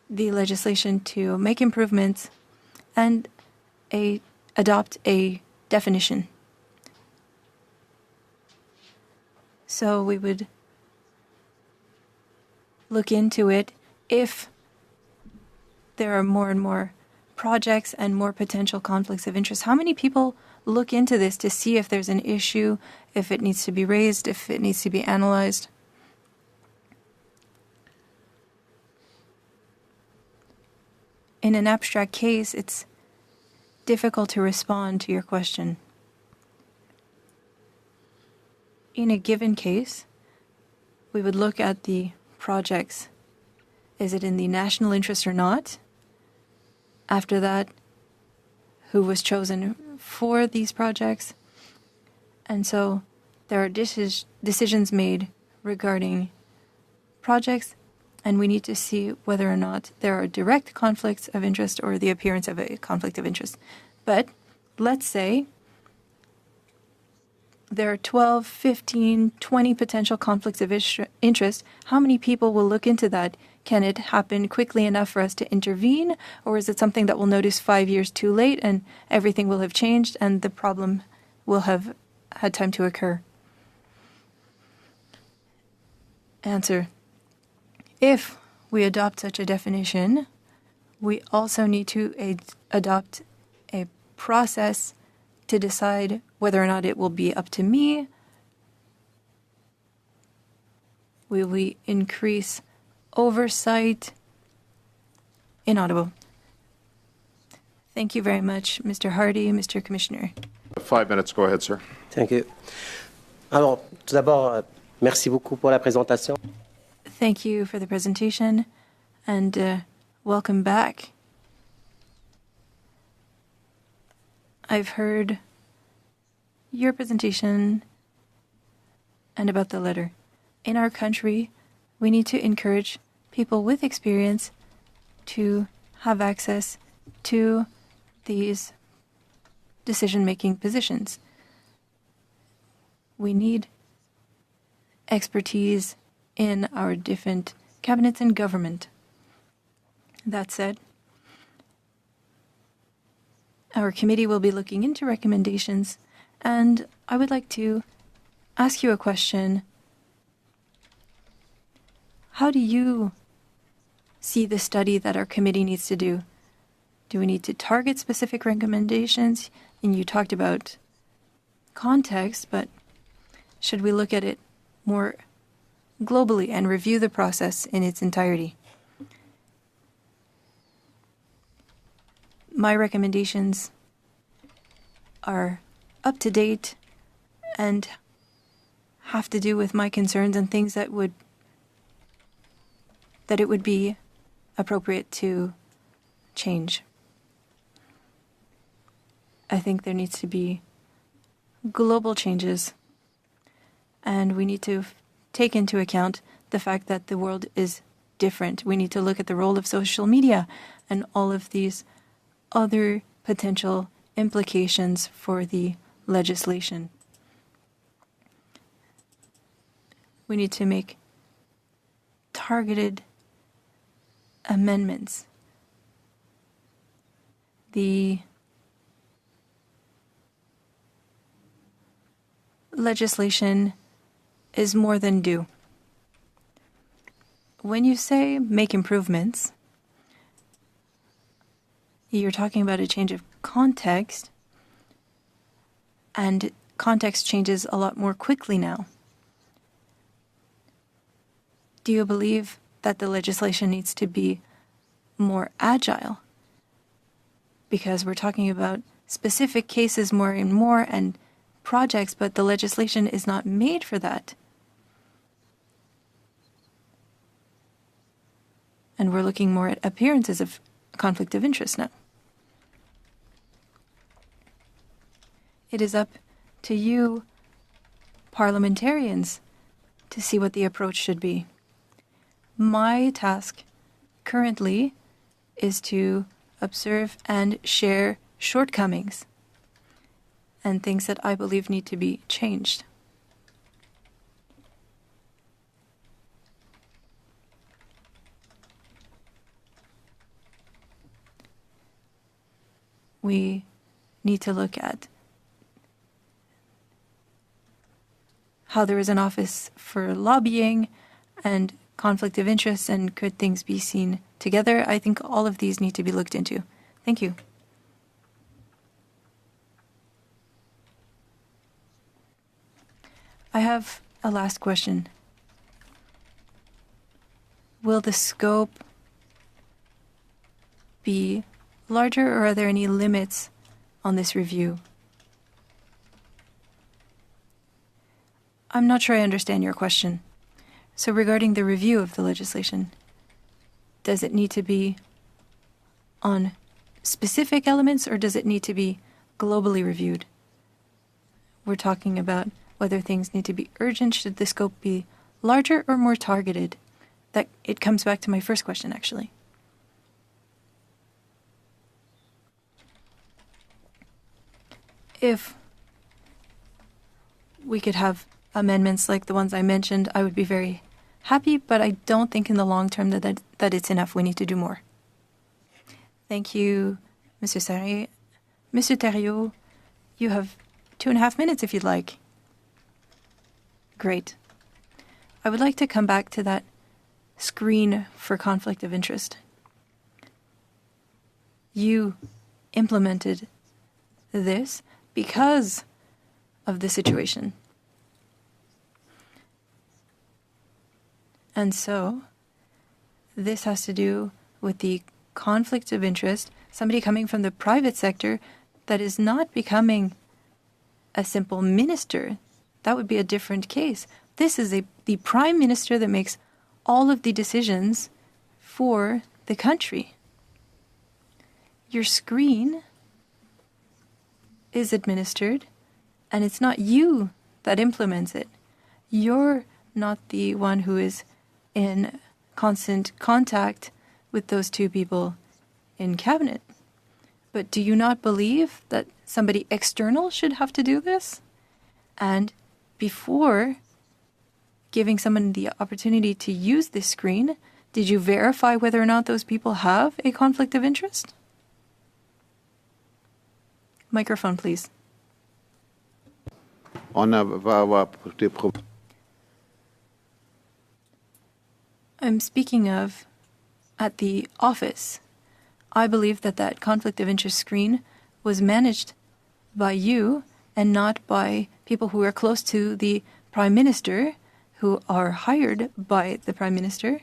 [SPEAKER 5] the legislation to make improvements and adopt a definition. So we would look into it if there are more and more projects and more potential conflicts of interest. How many people look into this to see if there's an issue, if it needs to be raised, if it needs to be analyzed? In an abstract case, it's difficult to respond to your question. In a given case, we would look at the projects. Is it in the national interest or not? After that, who was chosen for these projects? And so there are decisions made regarding projects, and we need to see whether or not there are direct conflicts of interest or the appearance of a conflict of interest. But let's say there are 12, 15, 20 potential conflicts of interest. How many people will look into that? Can it happen quickly enough for us to intervene? Or is it something that we'll notice 5 years too late and everything will have changed and the problem will have had time to occur? Answer. If we adopt such a definition, we also need to adopt a process to decide whether or not it will be up to me. Will we increase oversight in Ottawa? Thank you very much, Mr. Hardy, Mr. Commissioner.
[SPEAKER 3] 5 minutes. Go ahead, sir.
[SPEAKER 11] Thank you. Alors, tout d'abord, merci beaucoup pour la présentation.
[SPEAKER 5] Thank you for the presentation and welcome back. I've heard your presentation and about the letter. In our country, we need to encourage people with experience to have access to these decision-making positions. We need expertise in our different cabinets and government. That said, our committee will be looking into recommendations, and I would like to ask you a question. How do you see the study that our committee needs to do? Do we need to target specific recommendations? And you talked about context, but should we look at it more globally and review the process in its entirety? My recommendations are up to date and have to do with my concerns and things that it would be appropriate to change. I think there needs to be global changes, and we need to take into account the fact that the world is different. We need to look at the role of social media and all of these other potential implications for the legislation. We need to make targeted amendments. The legislation is more than due. When you say make improvements, you're talking about a change of context, and context changes a lot more quickly now. Do you believe that the legislation needs to be more agile? Because we're talking about specific cases more and more and projects, but the legislation is not made for that. And we're looking more at appearances of conflict of interest now. It is up to you, parliamentarians, to see what the approach should be. My task currently is to observe and share shortcomings and things that I believe need to be changed. We need to look at how there is an office for lobbying and conflict of interest, and could things be seen together? I think all of these need to be looked into. Thank you. I have a last question. Will the scope be larger, or are there any limits on this review? I'm not sure I understand your question. So regarding the review of the legislation, does it need to be on specific elements, or does it need to be globally reviewed? We're talking about whether things need to be urgent. Should the scope be larger or more targeted? That it comes back to my first question, actually. If we could have amendments like the ones I mentioned, I would be very happy, but I don't think in the long term that it's enough. We need to do more. Thank you, Mr. Sarri. Mr. Thériault, you have 2.5 minutes if you'd like. Great. I would like to come back to that screen for conflict of interest. You implemented this because of the situation. And so, this has to do with the conflict of interest, somebody coming from the private sector that is not becoming a simple minister. That would be a different case. This is the prime minister that makes all of the decisions for the country. Your screen is administered, and it's not you that implements it. You're not the one who is in constant contact with those two people in cabinet. But do you not believe that somebody external should have to do this? And before giving someone the opportunity to use this screen, did you verify whether or not those people have a conflict of interest? Microphone, please. I'm speaking of at the office. I believe that conflict of interest screen was managed by you and not by people who are close to the Prime Minister, who are hired by the Prime Minister.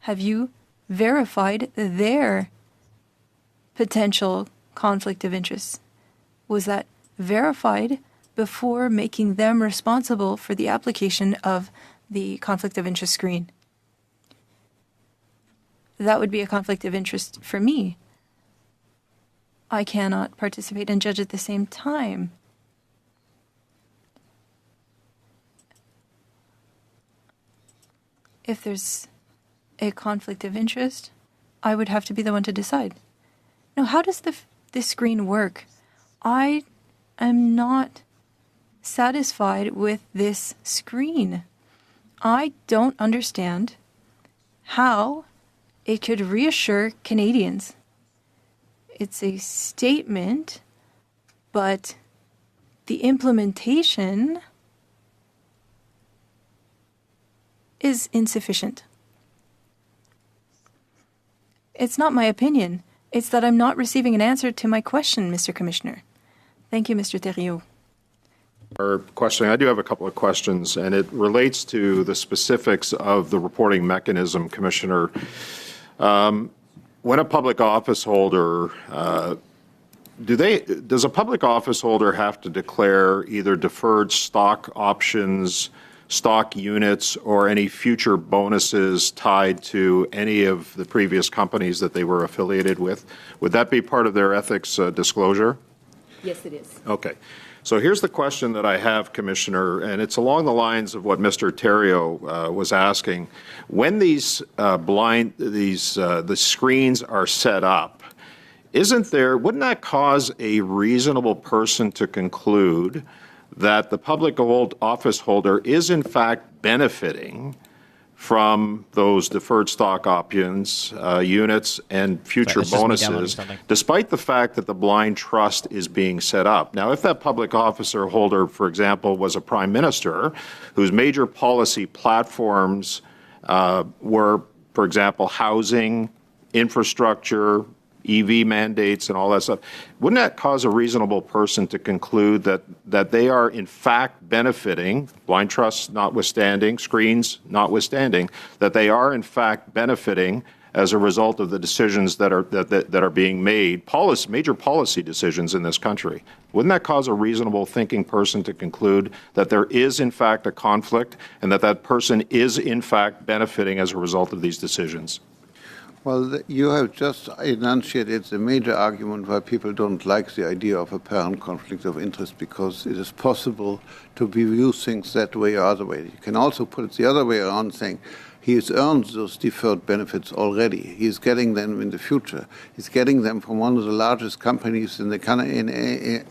[SPEAKER 5] Have you verified their potential conflict of interest? Was that verified before making them responsible for the application of the conflict of interest screen? That would be a conflict of interest for me. I cannot participate and judge at the same time. If there's a conflict of interest, I would have to be the one to decide. Now, how does this screen work? I am not satisfied with this screen. I don't understand how it could reassure Canadians. It's a statement, but the implementation is insufficient. It's not my opinion. It's that I'm not receiving an answer to my question, Mr. Commissioner. Thank you, Mr. Thériault.
[SPEAKER 3] I do have a couple of questions, and it relates to the specifics of the reporting mechanism, Commissioner. When a public office holder, does a public office holder have to declare either deferred stock options, stock units, or any future bonuses tied to any of the previous companies that they were affiliated with? Would that be part of their ethics disclosure?
[SPEAKER 9] Yes, it is.
[SPEAKER 3] Okay. So here's the question that I have, Commissioner, and it's along the lines of what Mr. Thériault was asking. When the screens are set up, wouldn't that cause a reasonable person to conclude that the public office holder is in fact benefiting from those deferred stock options, units, and future bonuses, despite the fact that the blind trust is being set up? Now, if that public officer holder, for example, was a prime minister whose major policy platforms were, for example, housing, infrastructure, EV mandates and all that stuff, wouldn't that cause a reasonable person to conclude that they are in fact benefiting, blind trust notwithstanding, screens notwithstanding, that they are in fact benefiting as a result of the decisions that are being made, major policy decisions in this country? Wouldn't that cause a reasonable thinking person to conclude that there is in fact a conflict and that person is in fact benefiting as a result of these decisions?
[SPEAKER 4] Well, you have just enunciated the major argument why people don't like the idea of apparent conflict of interest, because it is possible to view things that way or other way. You can also put it the other way around, saying he has earned those deferred benefits already. He is getting them in the future. He's getting them from one of the largest companies in the country.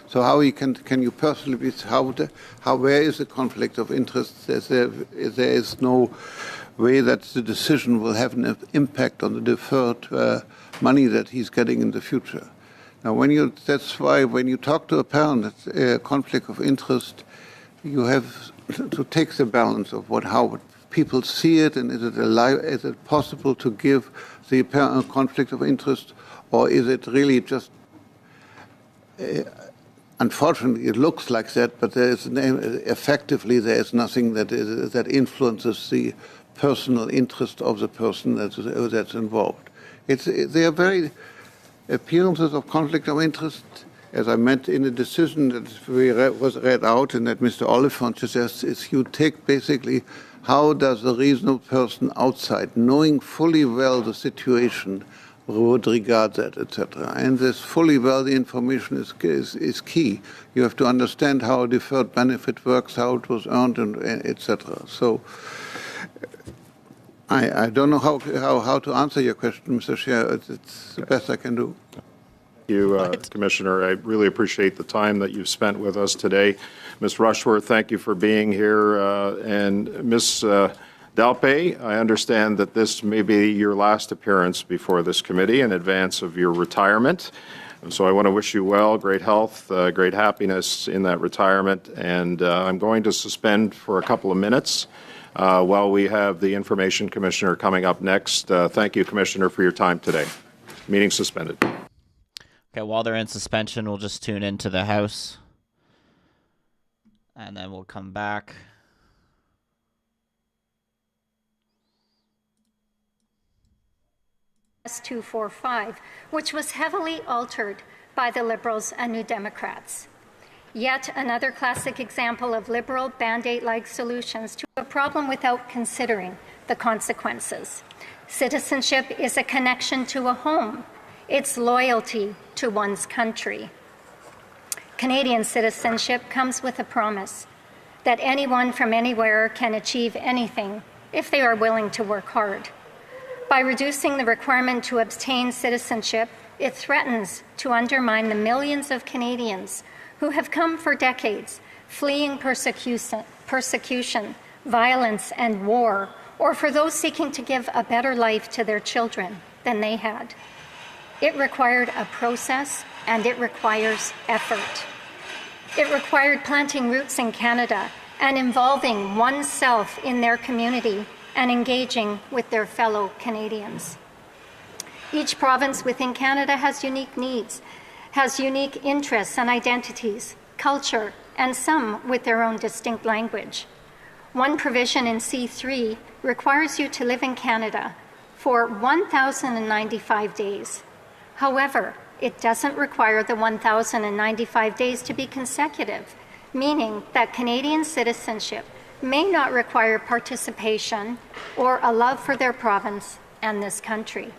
[SPEAKER 4] So how can you personally be, where is the conflict of interest? There is no way that the decision will have an impact on the deferred money that he's getting in the future. Now, that's why when you talk to a parent, conflict of interest, you have to take the balance of how people see it, and is it possible to give the apparent conflict of interest, or is it really just unfortunately, it looks like that, but effectively there is nothing that influences the personal interest of the person that's involved. They are very appearances of conflict of interest, as I meant in the decision that was read out and that Mr. Oliphant suggests, is you take basically how does a reasonable person outside, knowing fully well the situation, would regard that, etc. And this fully well, the information is key. You have to understand how a deferred benefit works, how it was earned, and etc. So I don't know how to answer your question, Mr. Chair. It's the best I can do.
[SPEAKER 3] Thank you, Commissioner. I really appreciate the time that you've spent with us today. Ms. Rushworth, thank you for being here. And Ms. Dalpe, I understand that this may be your last appearance before this committee in advance of your retirement. And so I want to wish you well, great health, great happiness in that retirement. And I'm going to suspend for a couple of minutes while we have the Information Commissioner coming up next. Thank you, Commissioner, for your time today. Meeting suspended.
[SPEAKER 1] Okay, while they're in suspension, we'll just tune into the House. And then we'll come back.
[SPEAKER 12] S245, which was heavily altered by the Liberals and New Democrats. Yet another classic example of Liberal Band-Aid-like solutions to a problem without considering the consequences. Citizenship is a connection to a home. It's loyalty to one's country. Canadian citizenship comes with a promise that anyone from anywhere can achieve anything if they are willing to work hard. By reducing the requirement to obtain citizenship, it threatens to undermine the millions of Canadians who have come for decades, fleeing persecution, violence, and war, or for those seeking to give a better life to their children than they had. It required a process, and it requires effort. It required planting roots in Canada and involving oneself in their community and engaging with their fellow Canadians. Each province within Canada has unique needs, has unique interests and identities, culture, and some with their own distinct language. One provision in C3 requires you to live in Canada for 1,095 days. However, it doesn't require the 1,095 days to be consecutive, meaning that Canadian citizenship may not require participation or a love for their province and this country.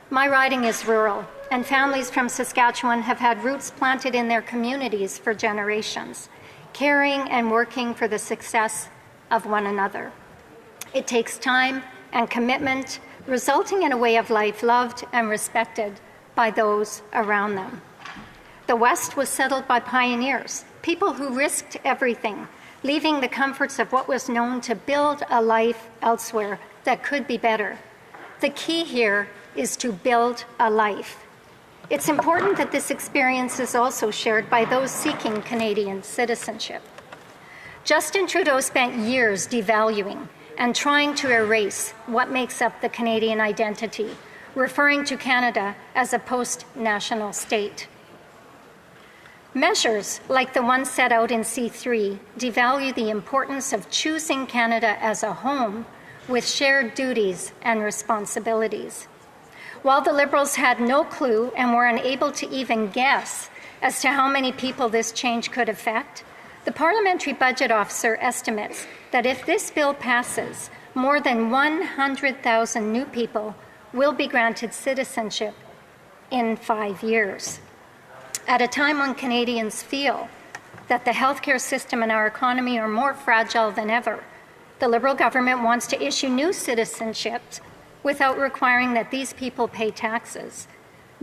[SPEAKER 12] My riding is rural, and families from Saskatchewan have had roots planted in their communities for generations, caring and working for the success of one another. It takes time and commitment, resulting in a way of life loved and respected by those around them. The West was settled by pioneers, people who risked everything, leaving the comforts of what was known to build a life elsewhere that could be better. The key here is to build a life. It's important that this experience is also shared by those seeking Canadian citizenship. Justin Trudeau spent years devaluing and trying to erase what makes up the Canadian identity, referring to Canada as a post-national state. Measures like the one set out in C3 devalue the importance of choosing Canada as a home with shared duties and responsibilities. While the Liberals had no clue and were unable to even guess as to how many people this change could affect, the Parliamentary Budget Officer estimates that if this bill passes, more than 100,000 new people will be granted citizenship in 5 years. At a time when Canadians feel that the healthcare system and our economy are more fragile than ever, the Liberal government wants to issue new citizenships without requiring that these people pay taxes,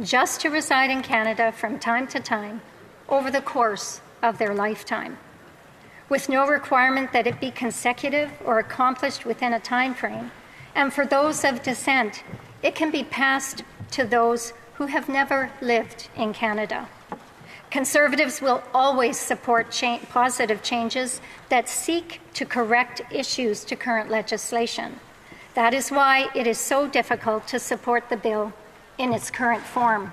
[SPEAKER 12] just to reside in Canada from time to time over the course of their lifetime, with no requirement that it be consecutive or accomplished within a time frame. And for those of descent, it can be passed to those who have never lived in Canada. Conservatives will always support positive changes that seek to correct issues to current legislation. That is why it is so difficult to support the bill in its current form.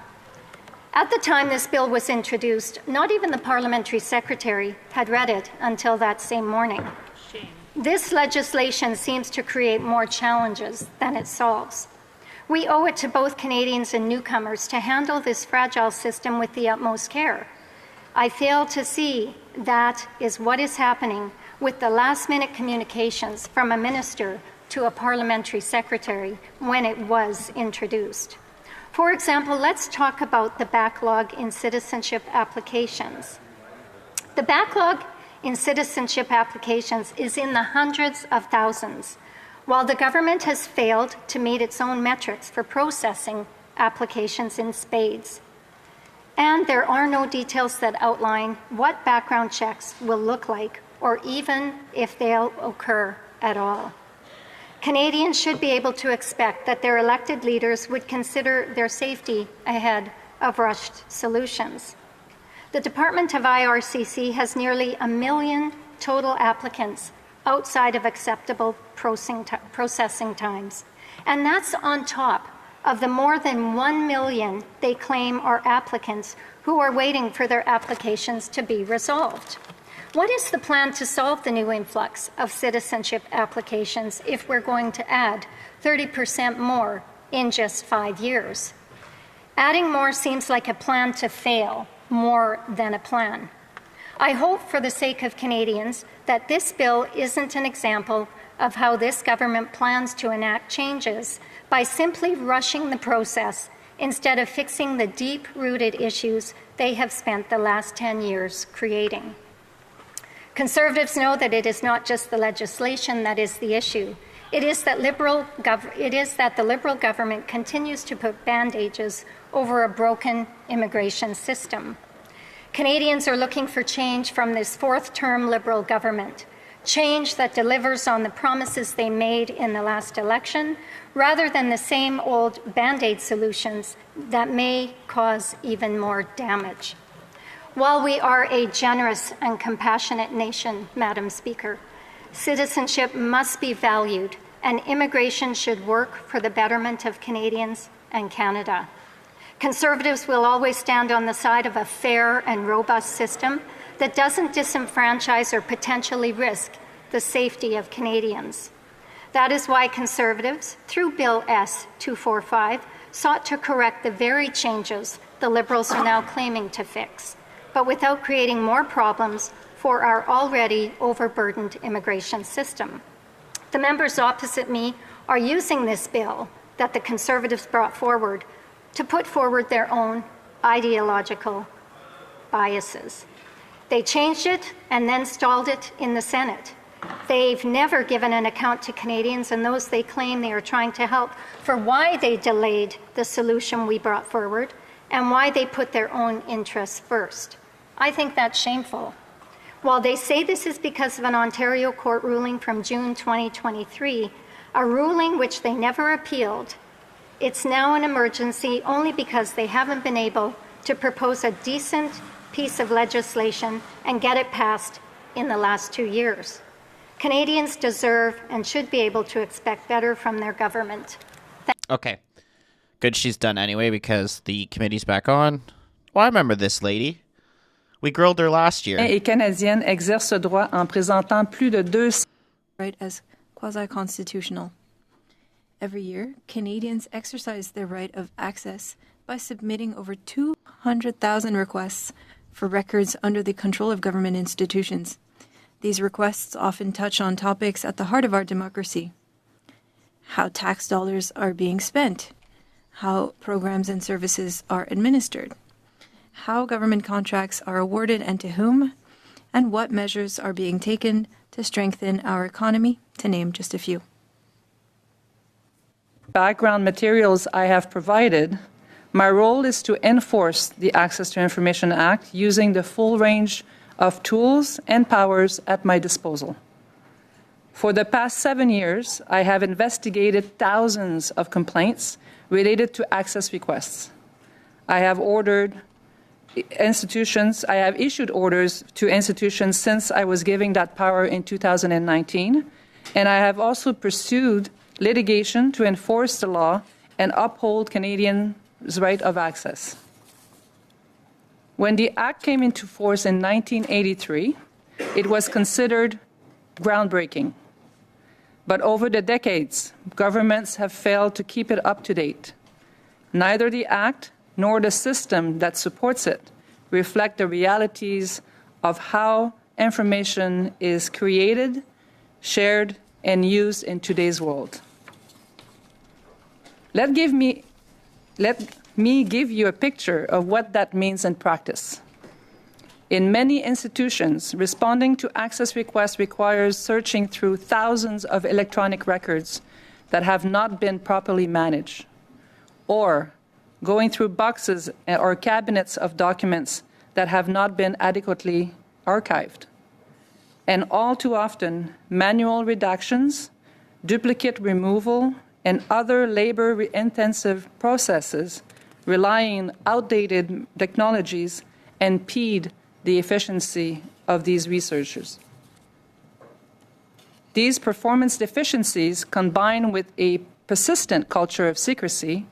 [SPEAKER 12] At the time this bill was introduced, not even the parliamentary secretary had read it until that same morning. This legislation seems to create more challenges than it solves. We owe it to both Canadians and newcomers to handle this fragile system with the utmost care. I fail to see that is what is happening with the last-minute communications from a minister to a parliamentary secretary when it was introduced. For example, let's talk about the backlog in citizenship applications. The backlog in citizenship applications is in the hundreds of thousands, while the government has failed to meet its own metrics for processing applications in spades. And there are no details that outline what background checks will look like, or even if they'll occur at all. Canadians should be able to expect that their elected leaders would consider their safety ahead of rushed solutions. The Department of IRCC has nearly 1 million total applicants outside of acceptable processing times. And that's on top of the more than 1 million they claim are applicants who are waiting for their applications to be resolved. What is the plan to solve the new influx of citizenship applications if we're going to add 30% more in just 5 years? Adding more seems like a plan to fail more than a plan. I hope for the sake of Canadians that this bill isn't an example of how this government plans to enact changes by simply rushing the process instead of fixing the deep-rooted issues they have spent the last 10 years creating. Conservatives know that it is not just the legislation that is the issue. It is that the Liberal government continues to put bandages over a broken immigration system. Canadians are looking for change from this fourth-term Liberal government, change that delivers on the promises they made in the last election, rather than the same old Band-Aid solutions that may cause even more damage. While we are a generous and compassionate nation, Madam Speaker, citizenship must be valued and immigration should work for the betterment of Canadians and Canada. Conservatives will always stand on the side of a fair and robust system that doesn't disenfranchise or potentially risk the safety of Canadians. That is why Conservatives, through Bill S-245, sought to correct the very changes the Liberals are now claiming to fix, but without creating more problems for our already overburdened immigration system. The members opposite me are using this bill that the Conservatives brought forward to put forward their own ideological biases. They changed it and then stalled it in the Senate. They've never given an account to Canadians and those they claim they are trying to help for why they delayed the solution we brought forward and why they put their own interests first. I think that's shameful. While they say this is because of an Ontario court ruling from June 2023, a ruling which they never appealed, it's now an emergency only because they haven't been able to propose a decent piece of legislation and get it passed in the last 2 years. Canadians deserve and should be able to expect better from their government.
[SPEAKER 1] Okay. Good she's done anyway because the committee's back on. Well, I remember this lady. We grilled her last year.
[SPEAKER 13] Et canadienne exerce ce droit en présentant plus de 200
[SPEAKER 5] right as quasi-constitutional. Every year, Canadians exercise their right of access by submitting over 200,000 requests for records under the control of government institutions. These requests often touch on topics at the heart of our democracy: how tax dollars are being spent, how programs and services are administered, how government contracts are awarded and to whom, and what measures are being taken to strengthen our economy, to name just a few.
[SPEAKER 13] background materials I have provided, my role is to enforce the Access to Information Act using the full range of tools and powers at my disposal. For the past 7 years, I have investigated thousands of complaints related to access requests. I have issued orders to institutions since I was given that power in 2019, and I have also pursued litigation to enforce the law and uphold Canadians' right of access. When the Act came into force in 1983, it was considered groundbreaking. But over the decades, governments have failed to keep it up to date. Neither the Act nor the system that supports it reflect the realities of how information is created, shared, and used in today's world. Let me give you a picture of what that means in practice. In many institutions, responding to access requests requires searching through thousands of electronic records that have not been properly managed, or going through boxes or cabinets of documents that have not been adequately archived. And all too often, manual redactions, duplicate removal, and other labor-intensive processes relying on outdated technologies impede the efficiency of these researchers. These performance deficiencies, combined with a persistent culture of secrecy,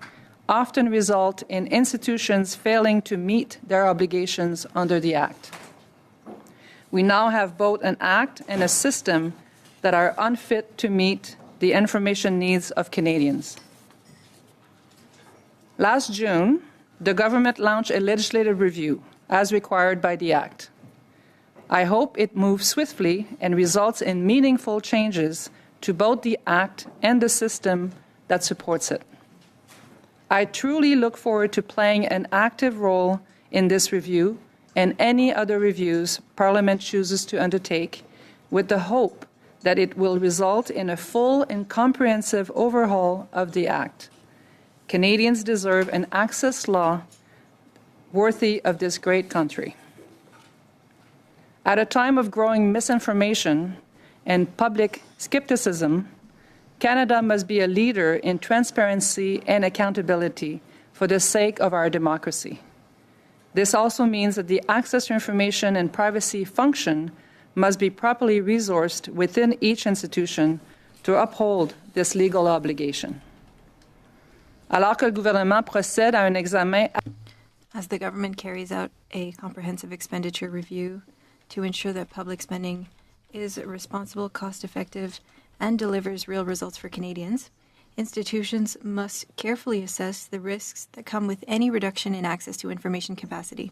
[SPEAKER 13] often result in institutions failing to meet their obligations under the Act. We now have both an Act and a system that are unfit to meet the information needs of Canadians. Last June, the government launched a legislative review, as required by the Act. I hope it moves swiftly and results in meaningful changes to both the Act and the system that supports it. I truly look forward to playing an active role in this review and any other reviews Parliament chooses to undertake, with the hope that it will result in a full and comprehensive overhaul of the Act. Canadians deserve an access law worthy of this great country. At a time of growing misinformation and public skepticism, Canada must be a leader in transparency and accountability for the sake of our democracy. This also means that the access to information and privacy function must be properly resourced within each institution to uphold this legal obligation. Alors que le gouvernement procède à un examen.
[SPEAKER 5] As the government carries out a comprehensive expenditure review to ensure that public spending is responsible, cost-effective, and delivers real results for Canadians, institutions must carefully assess the risks that come with any reduction in access to information capacity.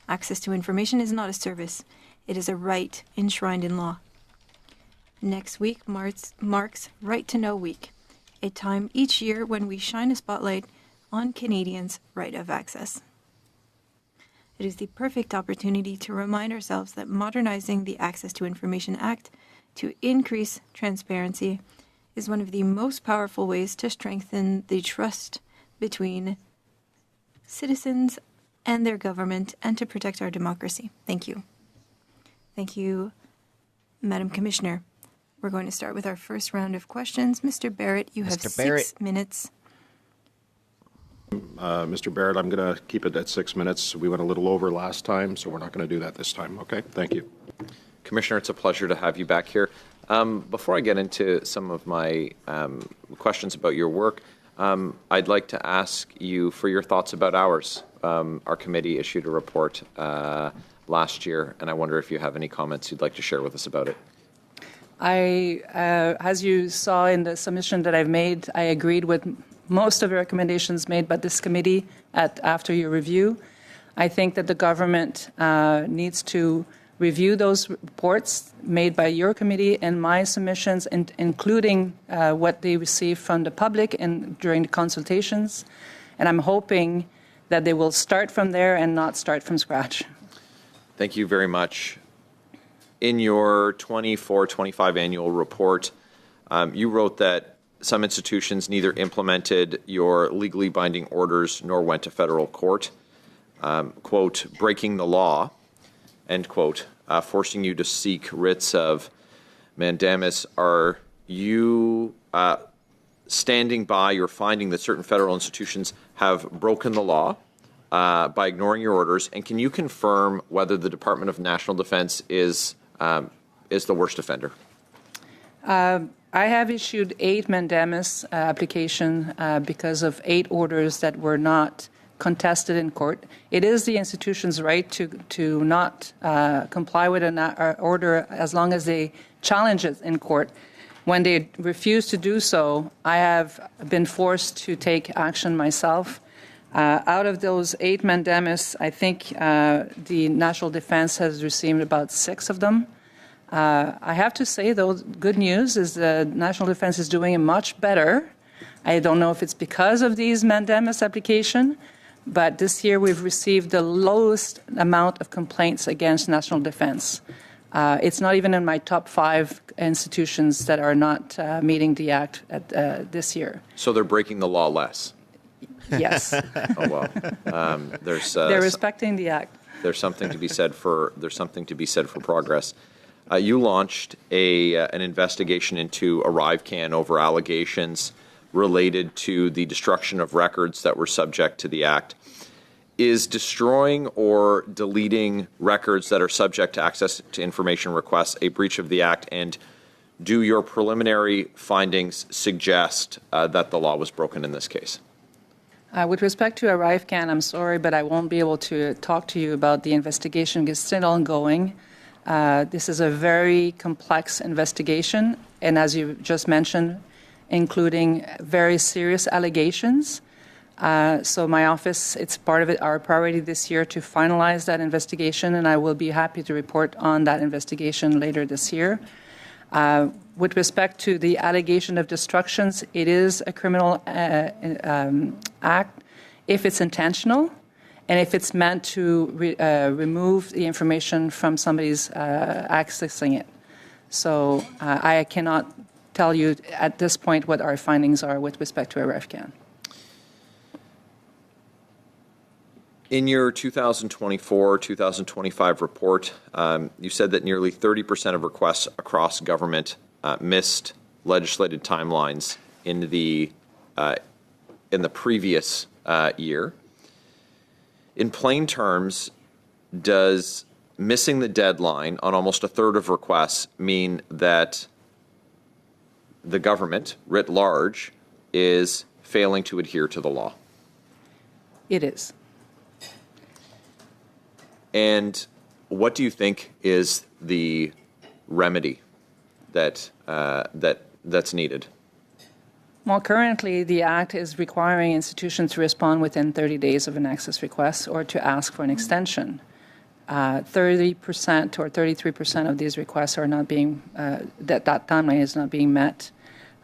[SPEAKER 5] Access to information is not a service. It is a right enshrined in law. Next week marks Right to Know Week, a time each year when we shine a spotlight on Canadians' right of access. It is the perfect opportunity to remind ourselves that modernizing the Access to Information Act to increase transparency is one of the most powerful ways to strengthen the trust between citizens and their government and to protect our democracy. Thank you. Thank you, Madam Commissioner. We're going to start with our first round of questions. Mr. Barrett, you have 6 minutes.
[SPEAKER 3] Mr. Barrett, I'm going to keep it at 6 minutes. We went a little over last time, so we're not going to do that this time. Okay, thank you.
[SPEAKER 6] Commissioner, it's a pleasure to have you back here. Before I get into some of my questions about your work, I'd like to ask you for your thoughts about ours. Our committee issued a report last year, and I wonder if you have any comments you'd like to share with us about it.
[SPEAKER 13] As you saw in the submission that I've made, I agreed with most of the recommendations made by this committee after your review. I think that the government needs to review those reports made by your committee and my submissions, including what they received from the public and during the consultations. And I'm hoping that they will start from there and not start from scratch.
[SPEAKER 6] Thank you very much. In your 24-25 annual report, you wrote that some institutions neither implemented your legally binding orders nor went to federal court, quote, breaking the law, end quote, forcing you to seek writs of mandamus. Are you standing by your finding that certain federal institutions have broken the law by ignoring your orders? And can you confirm whether the Department of National Defense is the worst offender?
[SPEAKER 13] I have issued 8 mandamus applications because of 8 orders that were not contested in court. It is the institution's right to not comply with an order as long as they challenge it in court. When they refuse to do so, I have been forced to take action myself. Out of those 8 mandamus, I think the National Defense has received about 6 of them. I have to say, though, good news is the National Defense is doing much better. I don't know if it's because of these mandamus application, but this year we've received the lowest amount of complaints against National Defense. It's not even in my top 5 institutions that are not meeting the act this year.
[SPEAKER 6] So they're breaking the law less?
[SPEAKER 13] Yes.
[SPEAKER 6] Oh, well.
[SPEAKER 13] They're respecting the act.
[SPEAKER 6] There's something to be said for progress. You launched an investigation into ArriveCan over allegations related to the destruction of records that were subject to the Act. Is destroying or deleting records that are subject to access to information requests a breach of the Act? And do your preliminary findings suggest that the law was broken in this case?
[SPEAKER 13] With respect to ArriveCan, I'm sorry, but I won't be able to talk to you about the investigation. It's still ongoing. This is a very complex investigation, and as you just mentioned, including very serious allegations. So my office, it's part of our priority this year to finalize that investigation, and I will be happy to report on that investigation later this year. With respect to the allegation of destructions, it is a criminal act if it's intentional. And if it's meant to remove the information from somebody's accessing it. So I cannot tell you at this point what our findings are with respect to ArriveCan.
[SPEAKER 6] In your 2024-2025 report, you said that nearly 30% of requests across government missed legislated timelines in the previous year. in plain terms, does missing the deadline on almost a third of requests mean that the government, writ large, is failing to adhere to the law?
[SPEAKER 13] It is.
[SPEAKER 6] And what do you think is the remedy that's needed?
[SPEAKER 13] Well, currently, the Act is requiring institutions to respond within 30 days of an access request or to ask for an extension. 30% or 33% of these requests are not being, that timeline is not being met.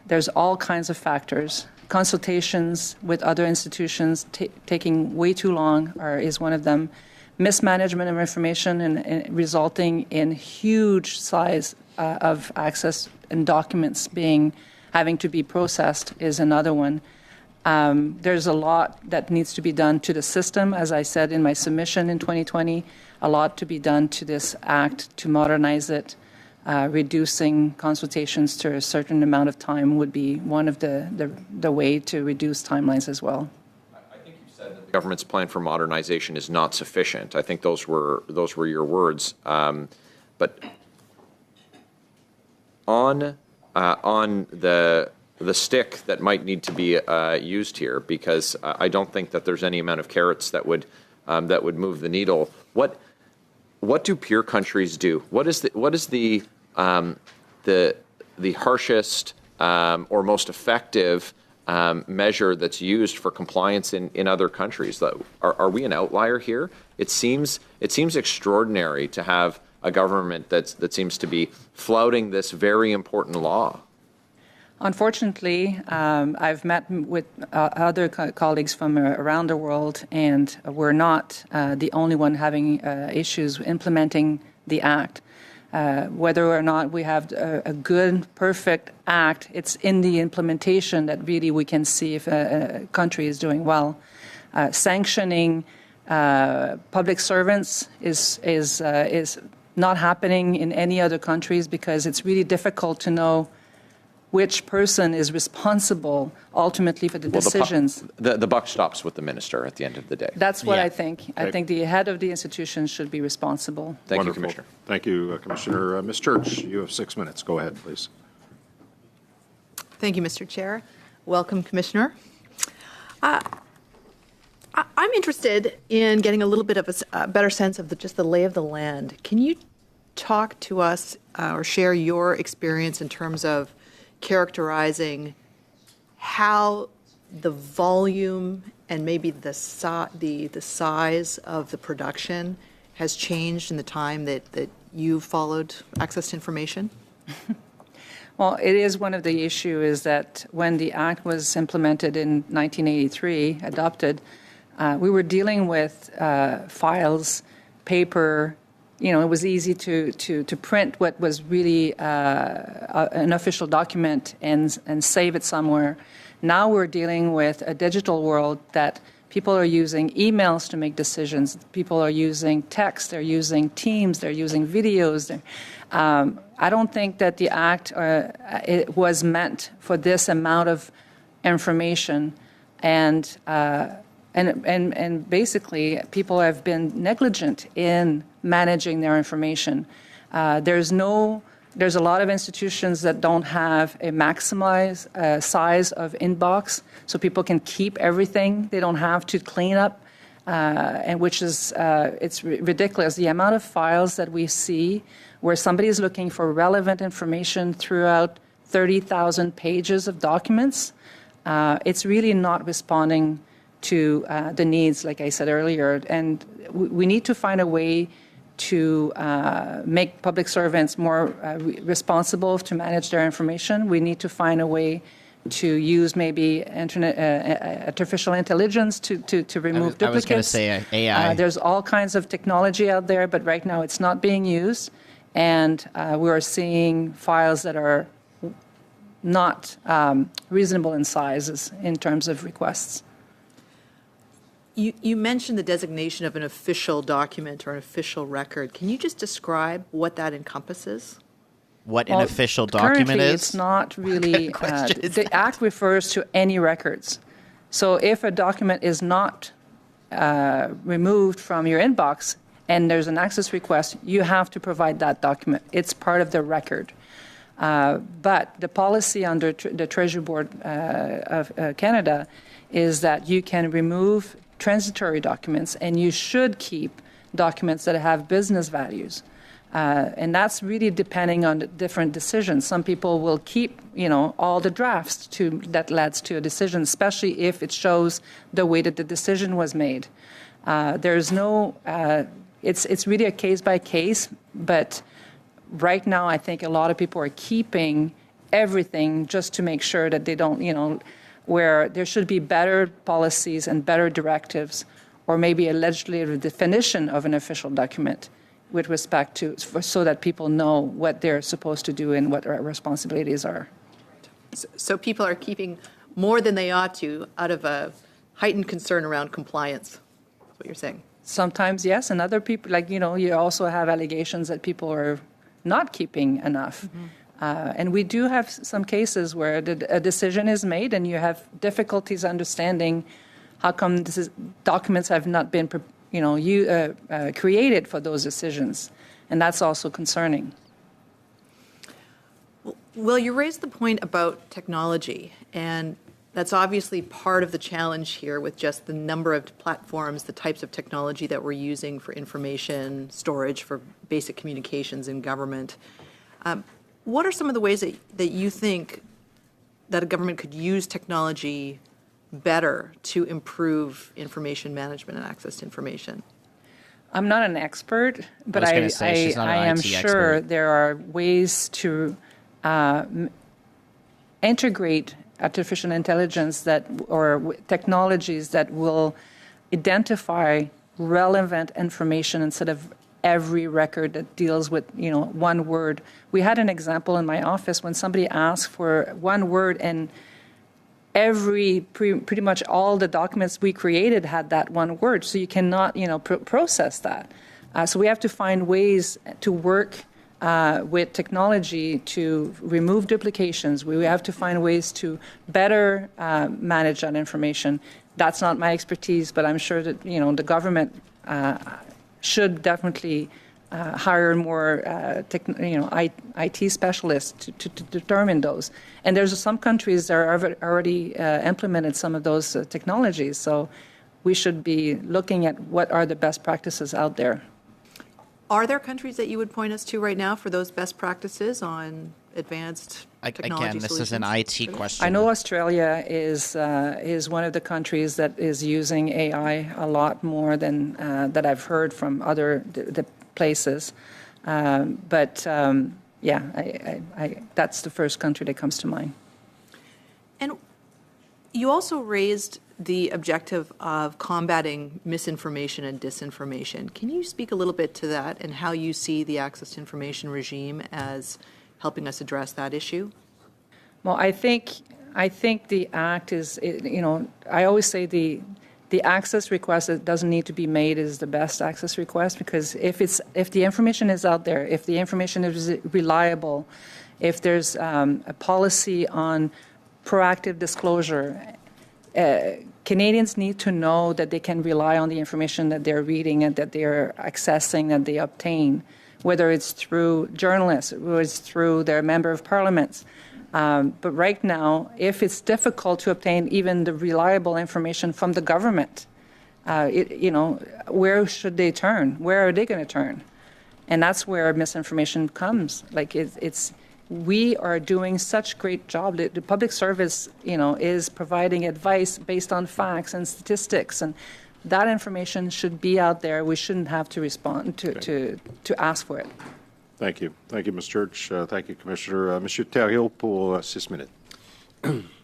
[SPEAKER 13] There's all kinds of factors. Consultations with other institutions taking way too long is one of them. Mismanagement of information and resulting in huge size of access and documents having to be processed is another one. There's a lot that needs to be done to the system, as I said in my submission in 2020, a lot to be done to this Act to modernize it. Reducing consultations to a certain amount of time would be one of the way to reduce timelines as well.
[SPEAKER 6] I think you said that the government's plan for modernization is not sufficient. I think those were your words. But on the stick that might need to be used here, because I don't think that there's any amount of carrots that would move the needle. What do peer countries do? What is the harshest or most effective measure that's used for compliance in other countries? Are we an outlier here? It seems extraordinary to have a government that seems to be flouting this very important law.
[SPEAKER 13] Unfortunately, I've met with other colleagues from around the world, and we're not the only one having issues implementing the Act. Whether or not we have a good, perfect Act, it's in the implementation that really we can see if a country is doing well. Sanctioning public servants is not happening in any other countries because it's really difficult to know which person is responsible ultimately for the decisions.
[SPEAKER 6] The buck stops with the minister at the end of the day.
[SPEAKER 13] That's what I think. I think the head of the institution should be responsible.
[SPEAKER 6] Thank you, Commissioner.
[SPEAKER 3] Thank you, Commissioner. Ms. Church, you have 6 minutes. Go ahead, please.
[SPEAKER 8] Thank you, Mr. Chair. Welcome, Commissioner. I'm interested in getting a little bit of a better sense of just the lay of the land. Can you talk to us or share your experience in terms of characterizing how the volume and maybe the size of the production has changed in the time that you followed access to information?
[SPEAKER 13] Well, it is one of the issues is that when the Act was implemented in 1983, adopted, we were dealing with files, paper. It was easy to print what was really an official document and save it somewhere. Now we're dealing with a digital world that people are using emails to make decisions. People are using text. They're using Teams. They're using videos. I don't think that the Act it was meant for this amount of information, and basically people have been negligent in managing their information. There's a lot of institutions that don't have a maximized size of inbox, so people can keep everything. They don't have to clean up, and which is it's ridiculous. The amount of files that we see where somebody is looking for relevant information throughout 30,000 pages of documents, it's really not responding to the needs, like I said earlier. And we need to find a way to make public servants more responsible to manage their information. We need to find a way to use maybe artificial intelligence to remove duplicates.
[SPEAKER 1] I was going to say AI.
[SPEAKER 13] There's all kinds of technology out there, but right now it's not being used. And we are seeing files that are not reasonable in sizes in terms of requests.
[SPEAKER 8] You mentioned the designation of an official document or an official record. Can you just describe what that encompasses?
[SPEAKER 1] What an official document
[SPEAKER 13] currently
[SPEAKER 1] is?
[SPEAKER 13] It's not really. The Act refers to any records. So if a document is not removed from your inbox and there's an access request, you have to provide that document. It's part of the record. But the policy under the Treasury Board of Canada is that you can remove transitory documents and you should keep documents that have business values. And that's really depending on the different decisions. Some people will keep, all the drafts that leads to a decision, especially if it shows the way that the decision was made. There's no, it's really a case by case, but right now I think a lot of people are keeping everything just to make sure that they don't, where there should be better policies and better directives, or maybe a legislative definition of an official document with respect to, so that people know what they're supposed to do and what their responsibilities are.
[SPEAKER 8] So people are keeping more than they ought to out of a heightened concern around compliance. That's what you're saying.
[SPEAKER 13] Sometimes, yes, and other people, you also have allegations that people are not keeping enough. Mm-hmm. And we do have some cases where a decision is made and you have difficulties understanding how come documents have not been created for those decisions. And that's also concerning.
[SPEAKER 8] Well, you raised the point about technology, and that's obviously part of the challenge here with just the number of platforms, the types of technology that we're using for information storage, for basic communications in government. What are some of the ways that you think that a government could use technology better to improve information management and access to information?
[SPEAKER 13] I'm not an expert, but I am sure there are ways to integrate artificial intelligence or technologies that will identify relevant information instead of every record that deals with one word. We had an example in my office when somebody asked for one word, and pretty much all the documents we created had that one word, so you cannot process that. So we have to find ways to work with technology to remove duplications. We have to find ways to better manage that information. That's not my expertise, but I'm sure that the government should definitely hire more IT specialists to determine those. And there's some countries that have already implemented some of those technologies. So we should be looking at what are the best practices out there.
[SPEAKER 8] Are there countries that you would point us to right now for those best practices on advanced technology
[SPEAKER 1] Again, this
[SPEAKER 8] solutions?
[SPEAKER 1] is an IT question.
[SPEAKER 13] I know Australia is one of the countries that is using AI a lot more than that I've heard from other the places. But that's the first country that comes to mind.
[SPEAKER 8] And you also raised the objective of combating misinformation and disinformation. Can you speak a little bit to that and how you see the access to information regime as helping us address that issue?
[SPEAKER 13] Well, I think the act is, I always say the access request that doesn't need to be made is the best access request, because if the information is out there, if the information is reliable, if there's a policy on proactive disclosure, Canadians need to know that they can rely on the information that they're reading and that they're accessing, that they obtain, whether it's through journalists, or it's through their member of parliaments. But right now, if it's difficult to obtain even the reliable information from the government, where should they turn? Where are they going to turn? And that's where misinformation comes. We are doing such great job. The public service, is providing advice based on facts and statistics, and that information should be out there. We shouldn't have to respond to ask for it.
[SPEAKER 3] Thank you. Thank you, Ms. Church. Thank you, Commissioner. Monsieur Thériault pour 6 minutes.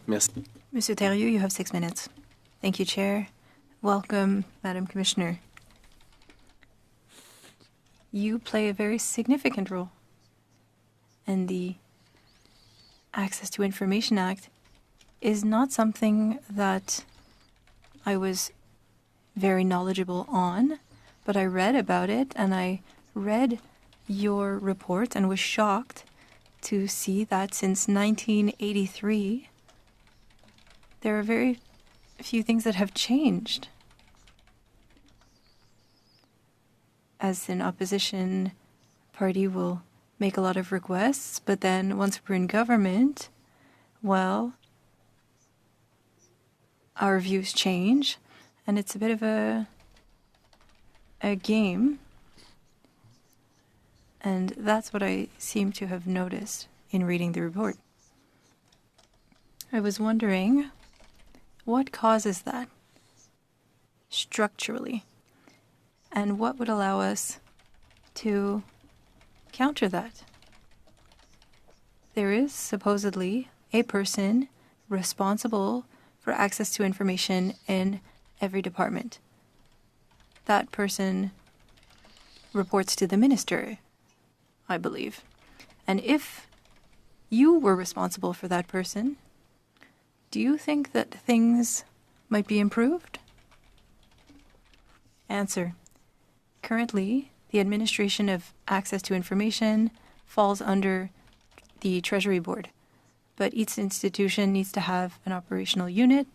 [SPEAKER 10] Merci.
[SPEAKER 5] Monsieur Thériault, you have 6 minutes. Thank you, Chair. Welcome, Madam Commissioner. You play a very significant role. And the Access to Information Act is not something that I was very knowledgeable on, but I read about it, and I read your report and was shocked to see that since 1983, there are very few things that have changed. as an opposition party, will make a lot of requests, but then once we're in government, well, our views change, and it's a bit of a game. And that's what I seem to have noticed in reading the report. I was wondering, what causes that structurally? And what would allow us to counter that? There is supposedly a person responsible for access to information in every department. That person reports to the minister, I believe. And if you were responsible for that person, do you think that things might be improved? Answer. Currently, the administration of access to information falls under the Treasury Board, but each institution needs to have an operational unit,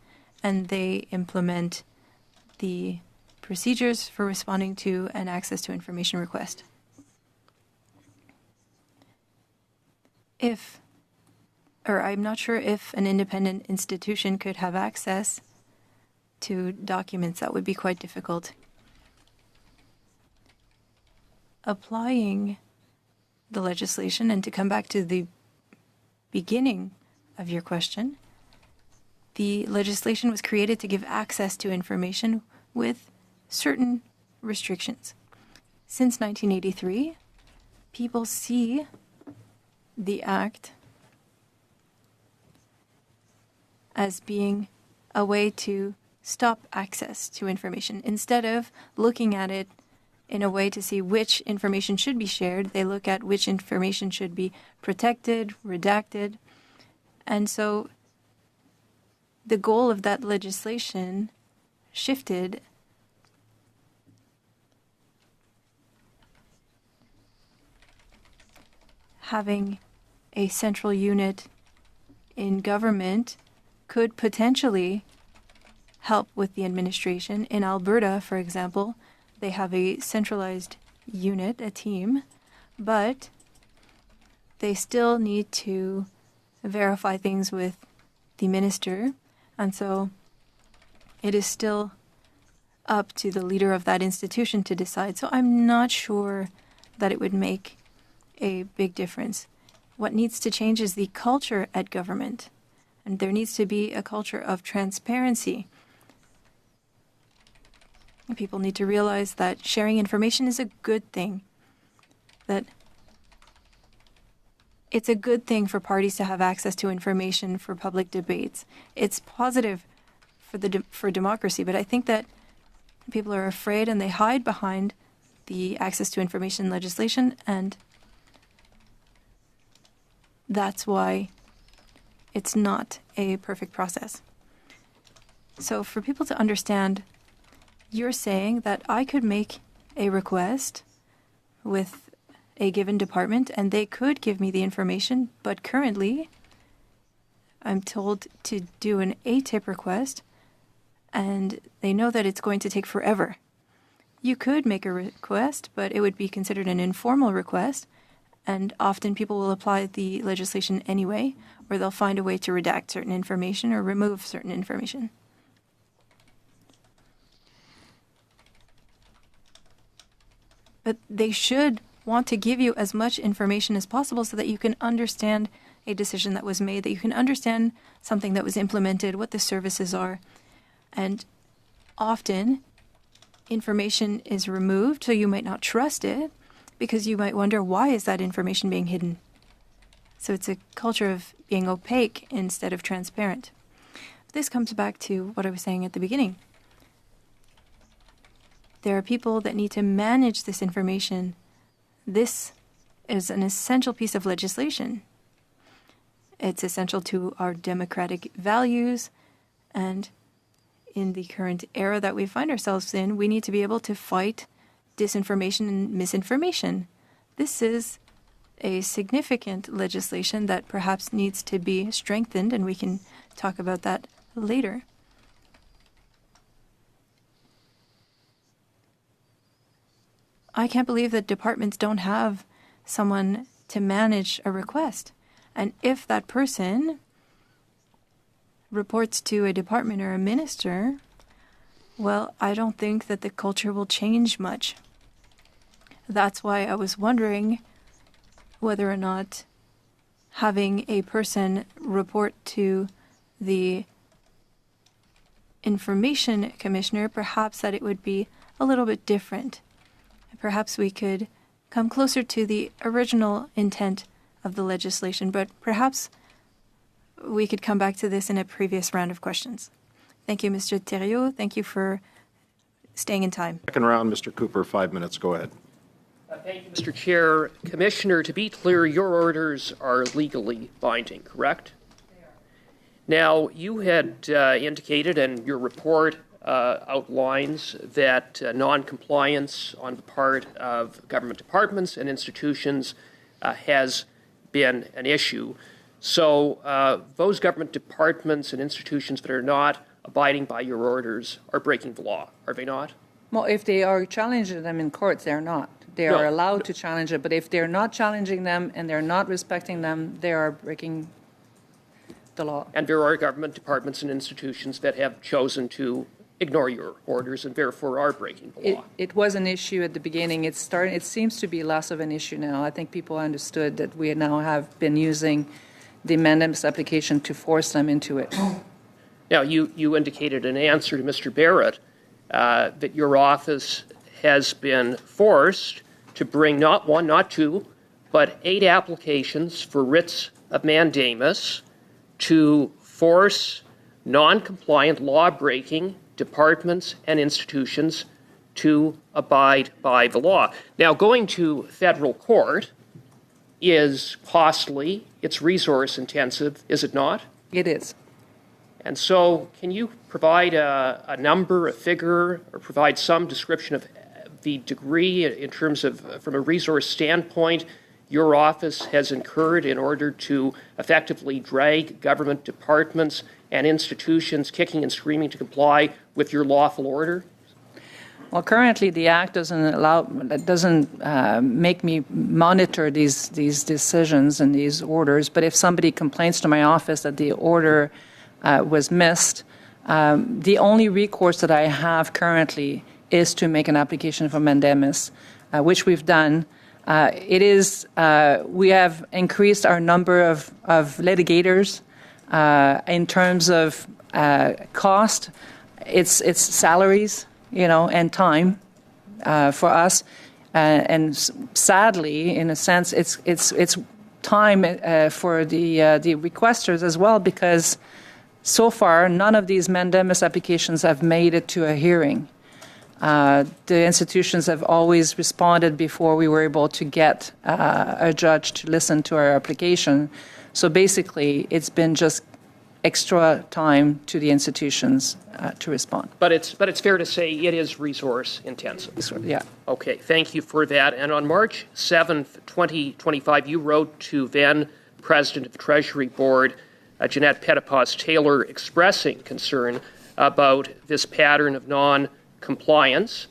[SPEAKER 5] and they implement the procedures for responding to an access to information request. I'm not sure if an independent institution could have access to documents. That would be quite difficult. Applying the legislation, and to come back to the beginning of your question, the legislation was created to give access to information with certain restrictions. Since 1983, people see the Act as being a way to stop access to information. Instead of looking at it in a way to see which information should be shared, they look at which information should be protected, redacted. And so the goal of that legislation shifted. Having a central unit in government could potentially help with the administration. In Alberta, for example, they have a centralized unit, a team, but they still need to verify things with the minister, and so it is still up to the leader of that institution to decide. So I'm not sure that it would make a big difference. What needs to change is the culture at government, and there needs to be a culture of transparency. People need to realize that sharing information is a good thing, that it's a good thing for parties to have access to information for public debates. It's positive for democracy, but I think that people are afraid and they hide behind the access to information legislation, and that's why it's not a perfect process. So for people to understand, you're saying that I could make a request with a given department and they could give me the information, but currently I'm told to do an ATIP request and they know that it's going to take forever. You could make a request, but it would be considered an informal request, and often people will apply the legislation anyway, or they'll find a way to redact certain information or remove certain information. But they should want to give you as much information as possible so that you can understand a decision that was made, that you can understand something that was implemented, what the services are. And often, information is removed, so you might not trust it, because you might wonder, why is that information being hidden? So it's a culture of being opaque instead of transparent. This comes back to what I was saying at the beginning. There are people that need to manage this information. This is an essential piece of legislation. It's essential to our democratic values, and in the current era that we find ourselves in, we need to be able to fight disinformation and misinformation. This is a significant legislation that perhaps needs to be strengthened, and we can talk about that later. I can't believe that departments don't have someone to manage a request. And if that person reports to a department or a minister, well, I don't think that the culture will change much. That's why I was wondering whether or not having a person report to the information commissioner, perhaps that it would be a little bit different. Perhaps we could come closer to the original intent of the legislation, but perhaps we could come back to this in a previous round of questions. Thank you, Mr. Thériault. Thank you for staying in time.
[SPEAKER 3] Second round, Mr. Cooper, 5 minutes. Go ahead.
[SPEAKER 7] Thank you, Mr. Chair. Commissioner, to be clear, your orders are legally binding, correct? They are. Now, you had indicated, and your report outlines, that non-compliance on the part of government departments and institutions has been an issue. So those government departments and institutions that are not abiding by your orders are breaking the law, are they not?
[SPEAKER 13] Well, if they are challenging them in court, they're not. They are allowed to challenge it, but if they're not challenging them and they're not respecting them, they are breaking the law. And
[SPEAKER 7] there are government departments and institutions that have chosen to ignore your orders and therefore are breaking the law.
[SPEAKER 13] It was an issue at the beginning. It seems to be less of an issue now. I think people understood that we now have been using the mandamus application to force them into it.
[SPEAKER 7] Now, you indicated in answer to Mr. Barrett that your office has been forced to bring not one, not two, but 8 applications for writs of mandamus to force non-compliant, law-breaking departments and institutions to abide by the law. Now, going to federal court is costly, it's resource-intensive, is it not?
[SPEAKER 13] It is.
[SPEAKER 7] And so can you provide a number, a figure, or provide some description of the degree in terms of, from a resource standpoint, your office has incurred in order to effectively drag government departments and institutions kicking and screaming to comply with your lawful order?
[SPEAKER 13] Well, currently the Act doesn't make me monitor these decisions and these orders. But if somebody complains to my office that the order was missed, the only recourse that I have currently is to make an application for mandamus, which we've done. We have increased our number of litigators in terms of cost. It's salaries, and time for us, and sadly, in a sense, it's time for the requesters as well, because so far none of these mandamus applications have made it to a hearing. The institutions have always responded before we were able to get a judge to listen to our application. So basically, it's been just extra time to the institutions to respond.
[SPEAKER 7] But it's fair to say it is resource intensive.
[SPEAKER 13] Yeah.
[SPEAKER 7] Okay, thank you for that. And on March 7th, 2025, you wrote to then President of the Treasury Board, Jeanette Pettipas-Taylor, expressing concern about this pattern of non-compliance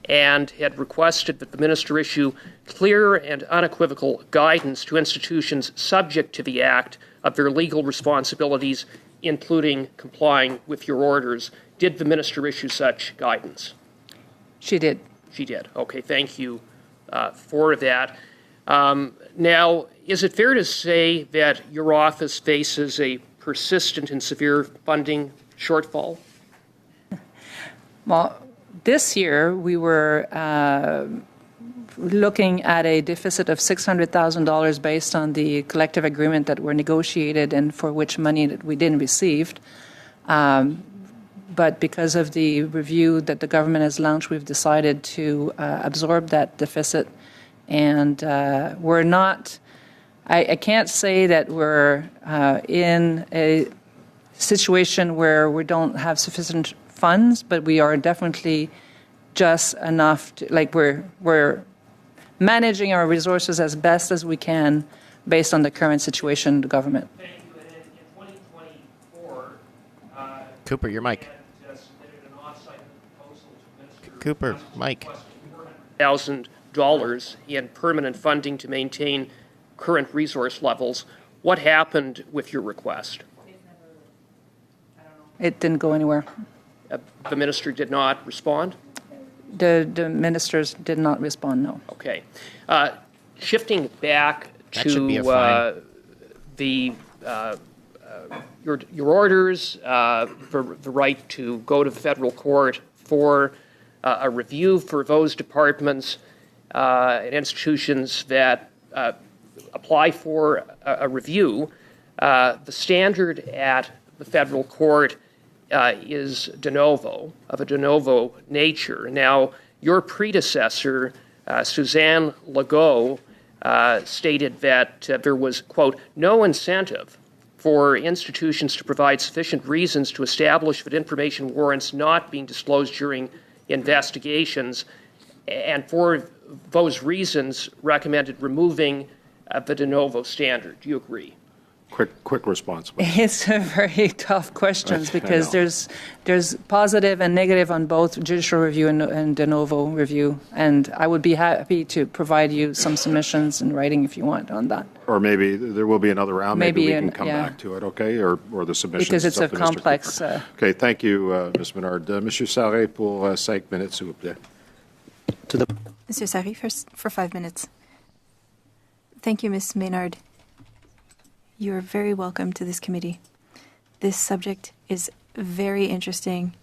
[SPEAKER 7] and had requested that the minister issue clear and unequivocal guidance to institutions subject to the Act of their legal responsibilities, including complying with your orders. Did the minister issue such guidance?
[SPEAKER 13] She did.
[SPEAKER 7] She did. Okay, thank you for that. Now, is it fair to say that your office faces a persistent and severe funding shortfall?
[SPEAKER 13] Well, this year we were looking at a deficit of $600,000 based on the collective agreement that were negotiated and for which money that we didn't receive. But because of the review that the government has launched, we've decided to absorb that deficit. And we're not, I can't say that we're in a situation where we don't have sufficient funds, but we are definitely just enough to, we're managing our resources as best as we can based on the current situation in the government.
[SPEAKER 7] Thank you. And in 2024,
[SPEAKER 1] Cooper, your mic.
[SPEAKER 7] submitted an off-site proposal to
[SPEAKER 1] Cooper, Mike.
[SPEAKER 7] $400,000 in permanent funding to maintain current resource levels. What happened with your request?
[SPEAKER 13] It didn't go anywhere.
[SPEAKER 7] The minister did not respond?
[SPEAKER 13] The ministers did not respond, no.
[SPEAKER 7] Okay. Shifting back
[SPEAKER 1] That should be a fine.
[SPEAKER 7] Your orders for the right to go to the federal court for a review for those departments and institutions that apply for a review. The standard at the federal court is de novo, of a de novo nature. Now, your predecessor, Suzanne Legault, stated that there was, quote, no incentive for institutions to provide sufficient reasons to establish that information warrants not being disclosed during investigations, and for those reasons recommended removing the de novo standard. Do you agree?
[SPEAKER 3] Quick response, please.
[SPEAKER 13] It's a very tough questions because there's positive and negative on both judicial review and de novo review, and I would be happy to provide you some submissions in writing if you want on that.
[SPEAKER 3] Or maybe there will be another round. Maybe we can come
[SPEAKER 13] yeah.
[SPEAKER 3] back to it, okay? Or the submissions.
[SPEAKER 13] Because it's a
[SPEAKER 3] up to Mr.
[SPEAKER 13] complex.
[SPEAKER 3] Cooper. Okay, thank you, Ms. Menard. Monsieur Sarret pour 5 minutes, s'il vous plaît.
[SPEAKER 5] Monsieur Sari, for 5 minutes. Thank you, Ms. Maynard. You are very welcome to this committee. This subject is very interesting.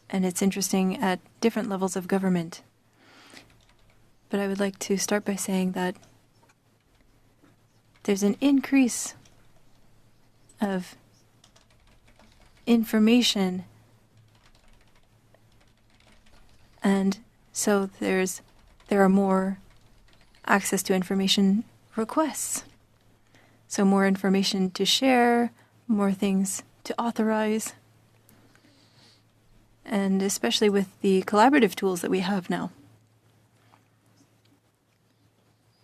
[SPEAKER 5] And it's interesting at different levels of government. But I would like to start by saying that there's an increase of information, and so there are more access to information requests. So more information to share, more things to authorize, and especially with the collaborative tools that we have now.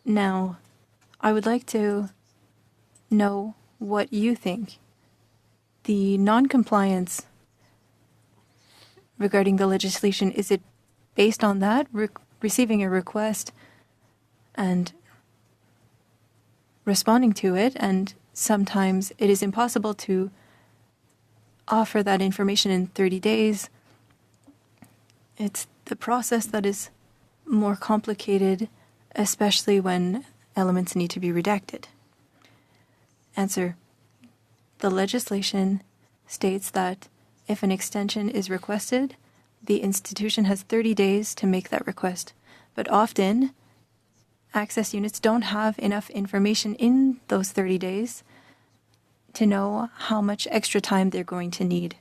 [SPEAKER 5] Now, I would like to know what you think. The non-compliance regarding the legislation, is it based on that, receiving a request and responding to it, and sometimes it is impossible to offer that information in 30 days. It's the process that is more complicated, especially when elements need to be redacted. Answer: the legislation states that if an extension is requested, the institution has 30 days to make that request. But often, access units don't have enough information in those 30 days to know how much extra time they're going to need.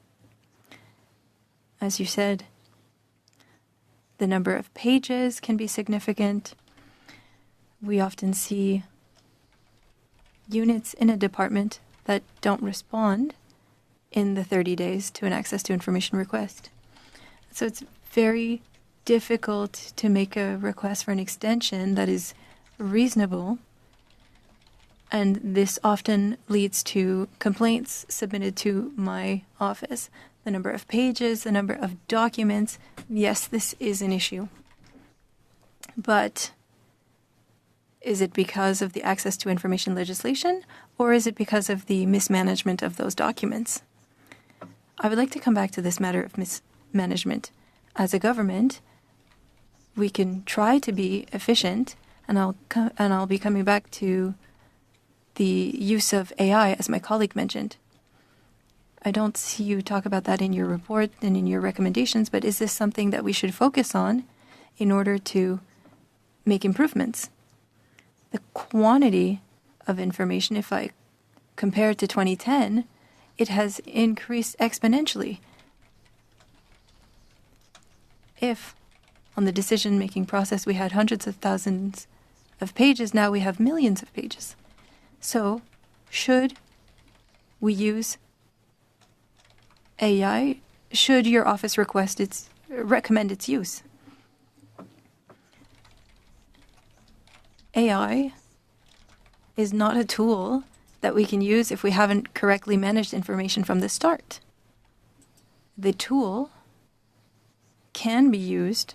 [SPEAKER 5] As you said, the number of pages can be significant. We often see units in a department that don't respond in the 30 days to an access to information request. So it's very difficult to make a request for an extension that is reasonable, and this often leads to complaints submitted to my office. The number of pages, the number of documents, yes, this is an issue. But is it because of the access to information legislation, or is it because of the mismanagement of those documents? I would like to come back to this matter of mismanagement. As a government, we can try to be efficient, and I'll be coming back to the use of AI, as my colleague mentioned. I don't see you talk about that in your report and in your recommendations, but is this something that we should focus on in order to make improvements? The quantity of information, if I compare it to 2010, it has increased exponentially. If on the decision-making process we had hundreds of thousands of pages, now we have millions of pages. So, should we use AI? Should your office recommend its use? AI is not a tool that we can use if we haven't correctly managed information from the start. The tool can be used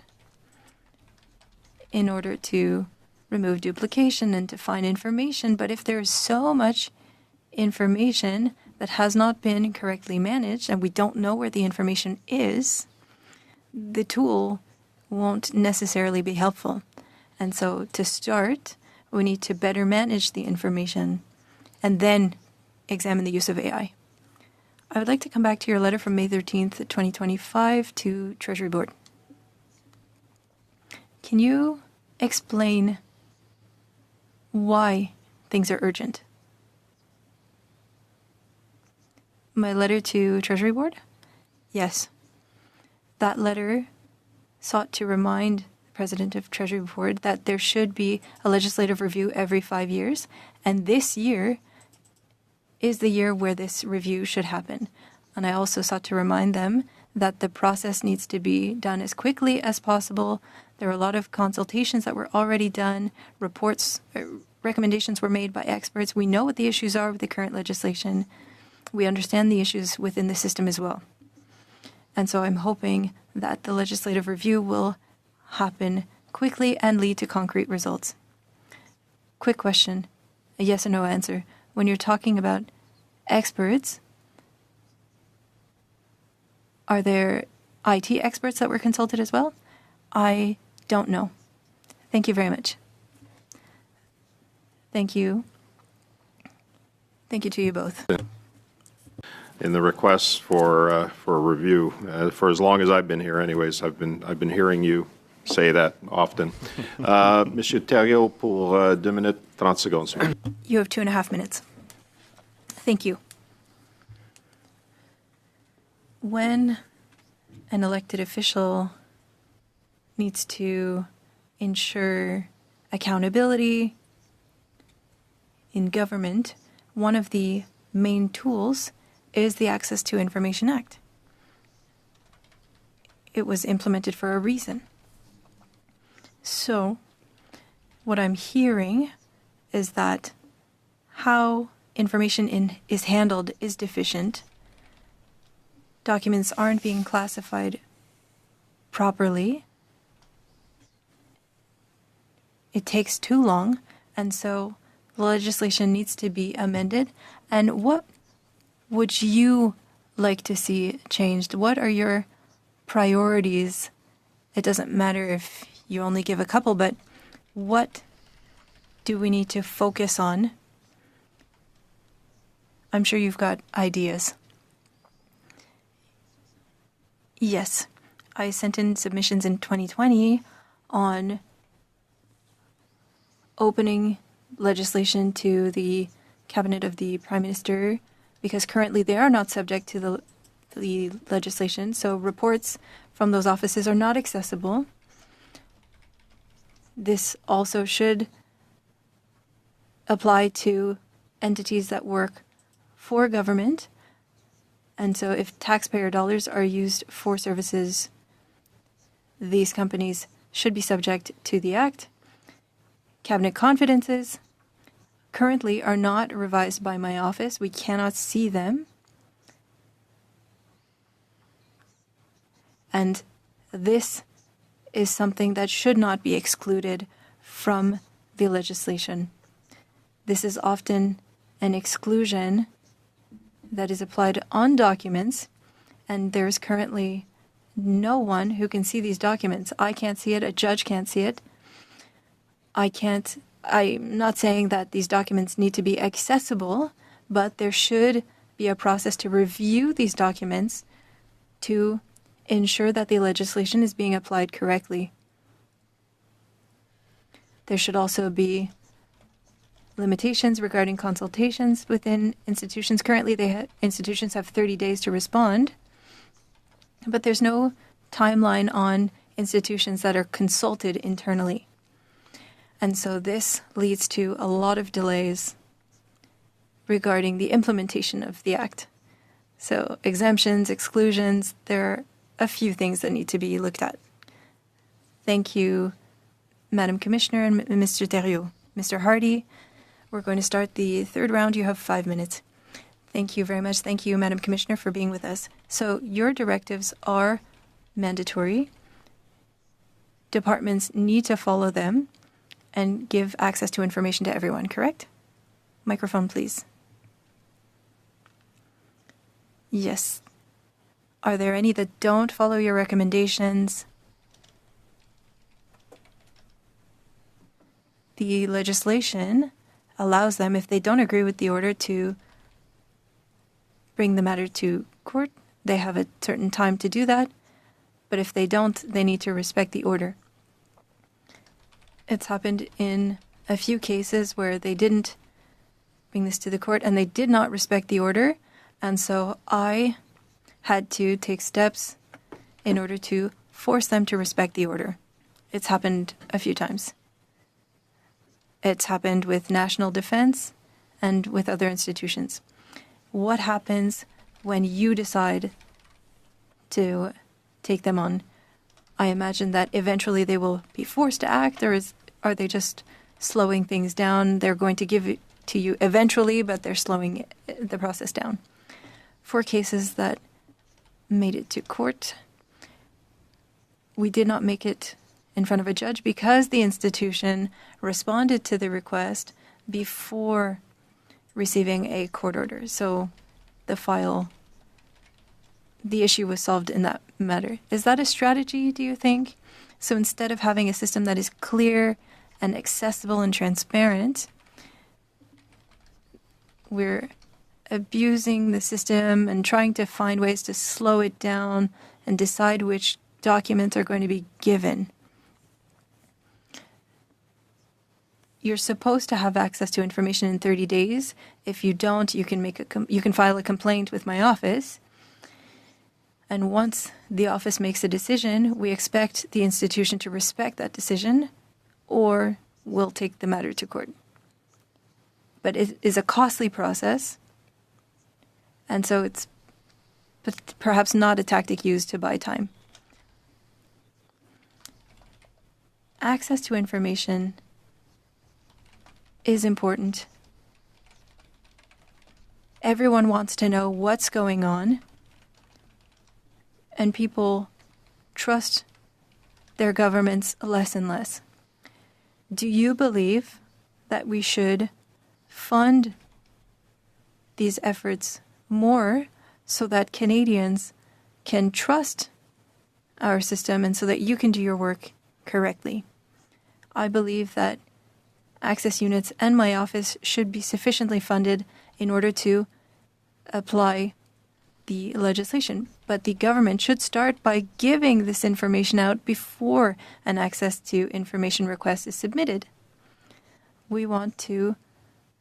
[SPEAKER 5] in order to remove duplication and to find information. But if there is so much information that has not been correctly managed and we don't know where the information is, the tool won't necessarily be helpful. And so to start, we need to better manage the information and then examine the use of AI. I would like to come back to your letter from May 13th, 2025 to Treasury Board. Can you explain why things are urgent? My letter to Treasury Board? Yes. That letter sought to remind the President of Treasury Board that there should be a legislative review every 5 years, and this year is the year where this review should happen. And I also sought to remind them that the process needs to be done as quickly as possible. There are a lot of consultations that were already done, recommendations were made by experts. We know what the issues are with the current legislation. We understand the issues within the system as well. And so I'm hoping that the legislative review will happen quickly and lead to concrete results. Quick question, a yes or no answer. When you're talking about experts, are there IT experts that were consulted as well? I don't know. Thank you very much. Thank you. Thank you to you both.
[SPEAKER 3] In the requests for review, for as long as I've been here, anyways, I've been hearing you say that often. Monsieur Thériault, pour 2 minutes 30 secondes.
[SPEAKER 5] You have 2.5 minutes. Thank you. When an elected official needs to ensure accountability in government, one of the main tools is the Access to Information Act. It was implemented for a reason. So, what I'm hearing is that how information is handled is deficient. Documents aren't being classified properly. It takes too long, and so the legislation needs to be amended. And what would you like to see changed? What are your priorities? It doesn't matter if you only give a couple, but what do we need to focus on? I'm sure you've got ideas. Yes, I sent in submissions in 2020 on opening legislation to the cabinet of the Prime Minister, because currently they are not subject to the legislation, so reports from those offices are not accessible. This also should apply to entities that work for government, and so if taxpayer dollars are used for services, these companies should be subject to the Act. Cabinet confidences currently are not revised by my office. We cannot see them. And this is something that should not be excluded from the legislation. This is often an exclusion that is applied on documents, and there's currently no one who can see these documents. I can't see it, a judge can't see it. I'm not saying that these documents need to be accessible, but there should be a process to review these documents to ensure that the legislation is being applied correctly. There should also be limitations regarding consultations within institutions. Currently, institutions have 30 days to respond, but there's no timeline on institutions that are consulted internally. And so this leads to a lot of delays regarding the implementation of the Act. So exemptions, exclusions, there are a few things that need to be looked at. Thank you, Madam Commissioner and Mr. Thériault. Mr. Hardy, we're going to start the third round. You have 5 minutes. Thank you very much. Thank you, Madam Commissioner, for being with us. So your directives are mandatory. departments need to follow them and give access to information to everyone, correct? Microphone, please. Yes. Are there any that don't follow your recommendations? The legislation allows them, if they don't agree with the order, to bring the matter to court. They have a certain time to do that, but if they don't, they need to respect the order. It's happened in a few cases where they didn't bring this to the court and they did not respect the order, and so I had to take steps in order to force them to respect the order. It's happened a few times. It's happened with National Defense and with other institutions. What happens when you decide to take them on? I imagine that eventually they will be forced to act, or are they just slowing things down? They're going to give it to you eventually, but they're slowing the process down. For cases that made it to court, we did not make it in front of a judge because the institution responded to the request before receiving a court order. So the issue was solved in that matter. Is that a strategy, do you think? So instead of having a system that is clear and accessible and transparent, we're abusing the system and trying to find ways to slow it down and decide which documents are going to be given. You're supposed to have access to information in 30 days. If you don't, you can file a complaint with my office. And once the office makes a decision, we expect the institution to respect that decision, or we'll take the matter to court. But it is a costly process, and so it's perhaps not a tactic used to buy time. Access to information is important. Everyone wants to know what's going on, and people trust their governments less and less. Do you believe that we should fund these efforts more so that Canadians can trust our system and so that you can do your work correctly? I believe that access units and my office should be sufficiently funded in order to apply the legislation. But the government should start by giving this information out before an access to information request is submitted. We want to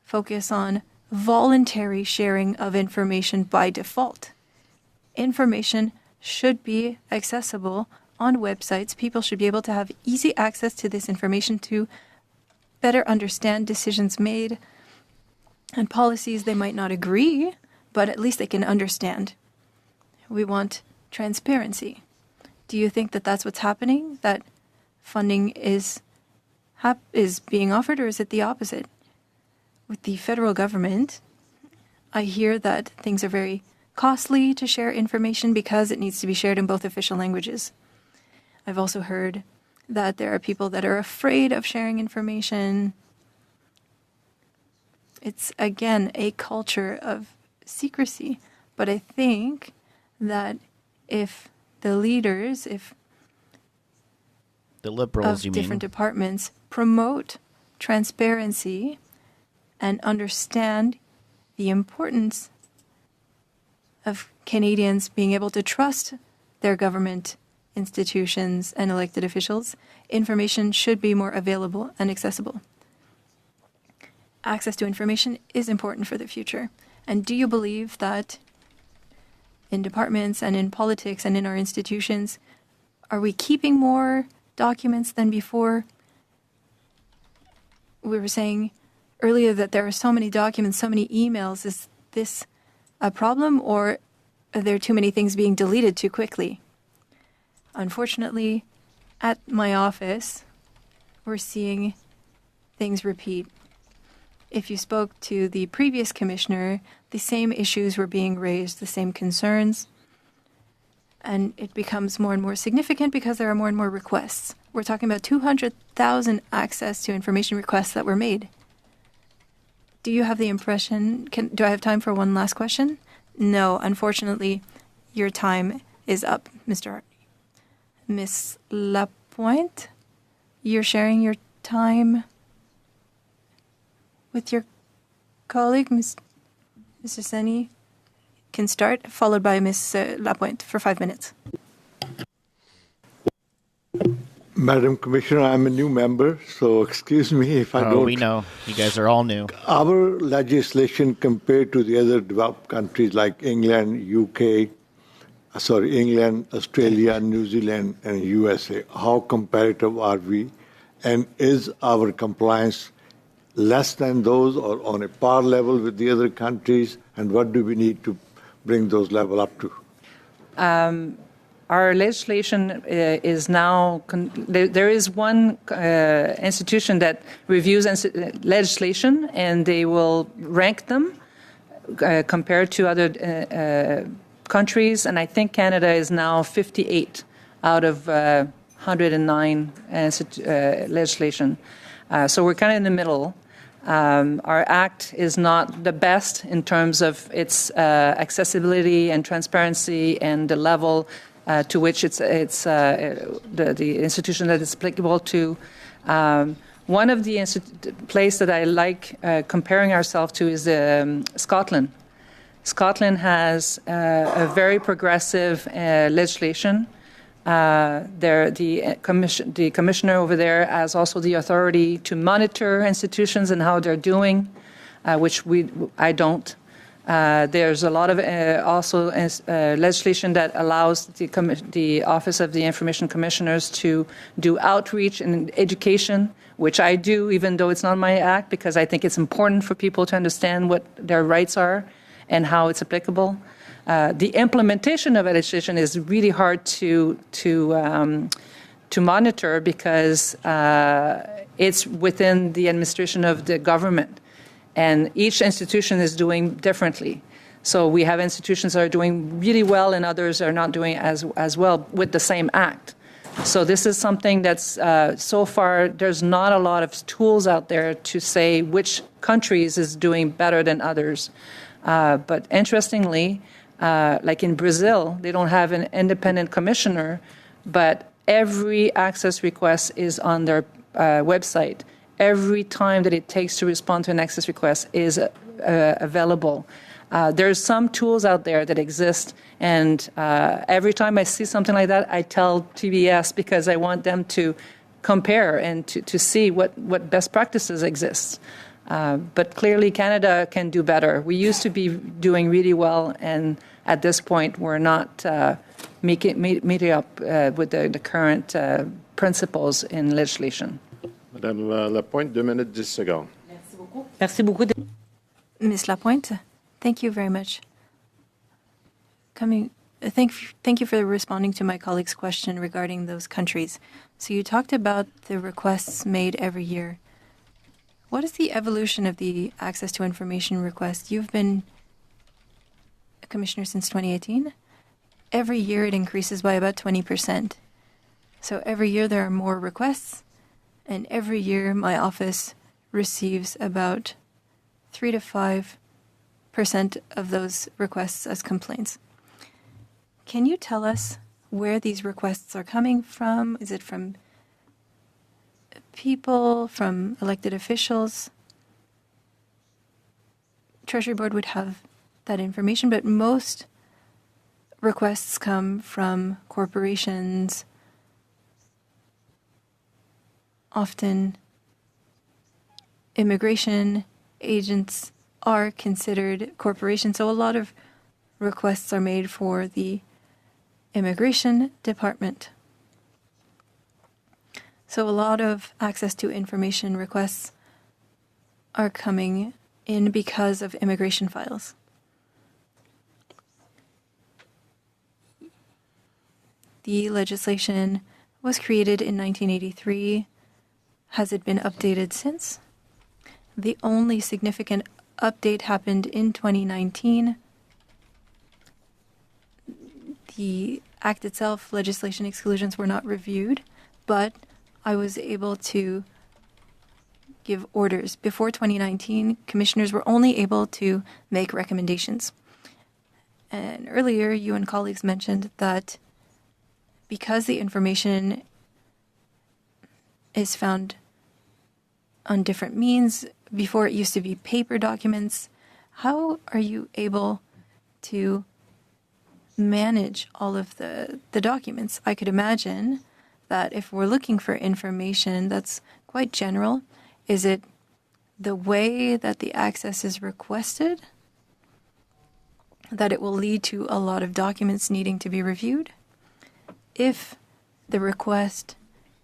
[SPEAKER 5] focus on voluntary sharing of information by default. Information should be accessible on websites. People should be able to have easy access to this information to better understand decisions made and policies they might not agree, but at least they can understand. We want transparency. Do you think that that's what's happening? That funding is being offered, or is it the opposite? With the federal government, I hear that things are very costly to share information because it needs to be shared in both official languages. I've also heard that there are people that are afraid of sharing information. It's, again, a culture of secrecy. But I think that if the leaders, if
[SPEAKER 1] the Liberals,
[SPEAKER 5] of different departments promote transparency and understand the importance of Canadians being able to trust their government institutions and elected officials, information should be more available and accessible. Access to information is important for the future. And do you believe that in departments and in politics and in our institutions, are we keeping more documents than before? We were saying earlier that there are so many documents, so many emails. Is this a problem, or are there too many things being deleted too quickly? Unfortunately, at my office, we're seeing things repeat. If you spoke to the previous commissioner, the same issues were being raised, the same concerns, and it becomes more and more significant because there are more and more requests. we're talking about 200,000 access to information requests that were made. Do you have the impression, do I have time for one last question? No, unfortunately, your time is up, Mr. Hartley. Ms. Lapointe, you're sharing your time with your colleague, Mr. Seni. Can start, followed by Ms. Lapointe for 5 minutes.
[SPEAKER 14] Madam Commissioner, I'm a new member, so excuse me if I don't.
[SPEAKER 1] Oh, we know. You guys are all new.
[SPEAKER 14] Our legislation compared to the other developed countries like England, Australia, New Zealand, and USA, how comparative are we? And is our compliance less than those or on a par level with the other countries? And what do we need to bring those level up to?
[SPEAKER 13] Our legislation is now, there is one institution that reviews legislation, and they will rank them compared to other countries. And I think Canada is now 58 out of 109 legislation. So we're kind of in the middle. Our act is not the best in terms of its accessibility and transparency and the level to which it's the institution that it's applicable to. One of the place that I like comparing ourselves to is Scotland. Scotland has a very progressive legislation. The commissioner over there has also the authority to monitor institutions and how they're doing, which I don't. There's a lot of also legislation that allows the Office of the Information Commissioners to do outreach and education, which I do, even though it's not my act, because I think it's important for people to understand what their rights are and how it's applicable. The implementation of legislation is really hard to monitor because it's within the administration of the government. And each institution is doing differently. So we have institutions that are doing really well and others are not doing as well with the same act. So this is something that's, so far, there's not a lot of tools out there to say which countries is doing better than others. But interestingly, like in Brazil, they don't have an independent commissioner, but every access request is on their website. Every time that it takes to respond to an access request is available. There's some tools out there that exist, and every time I see something like that, I tell TBS because I want them to compare and to see what best practices exist. But clearly, Canada can do better. We used to be doing really well, and at this point, we're not meeting up with the current principles in legislation.
[SPEAKER 3] Madame Lapointe, 2 minutes, 10 secondes.
[SPEAKER 5] Merci beaucoup. Ms. Lapointe, thank you very much. Thank you for responding to my colleague's question regarding those countries. So you talked about the requests made every year. What is the evolution of the access to information request? You've been a commissioner since 2018. Every year it increases by about 20%. So every year there are more requests, and every year my office receives about 3 to 5% of those requests as complaints. Can you tell us where these requests are coming from? Is it from people, from elected officials? Treasury Board would have that information, but most requests come from corporations. Often immigration agents are considered corporations, so a lot of requests are made for the immigration department. So a lot of access to information requests are coming in because of immigration files. The legislation was created in 1983. Has it been updated since? The only significant update happened in 2019. The Act itself, legislation exclusions were not reviewed, but I was able to give orders. Before 2019, commissioners were only able to make recommendations. And earlier, you and colleagues mentioned that because the information is found on different means, before it used to be paper documents, how are you able to manage all of the documents? I could imagine that if we're looking for information that's quite general, is it the way that the access is requested that it will lead to a lot of documents needing to be reviewed? If the request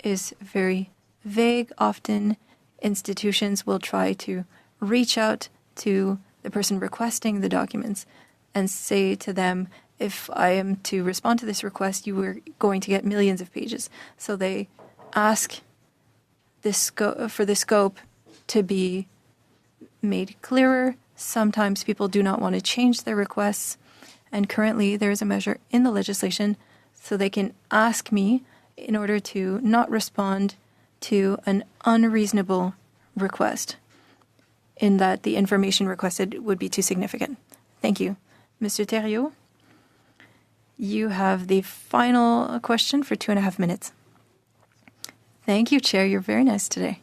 [SPEAKER 5] is very vague, often institutions will try to reach out to the person requesting the documents and say to them, if I am to respond to this request, you are going to get millions of pages. So they ask for the scope to be made clearer. Sometimes people do not want to change their requests. And currently there is a measure in the legislation so they can ask me in order to not respond to an unreasonable request in that the information requested would be too significant. Thank you. Mr. Thériault, you have the final question for 2.5 minutes. Thank you, Chair. You're very nice today.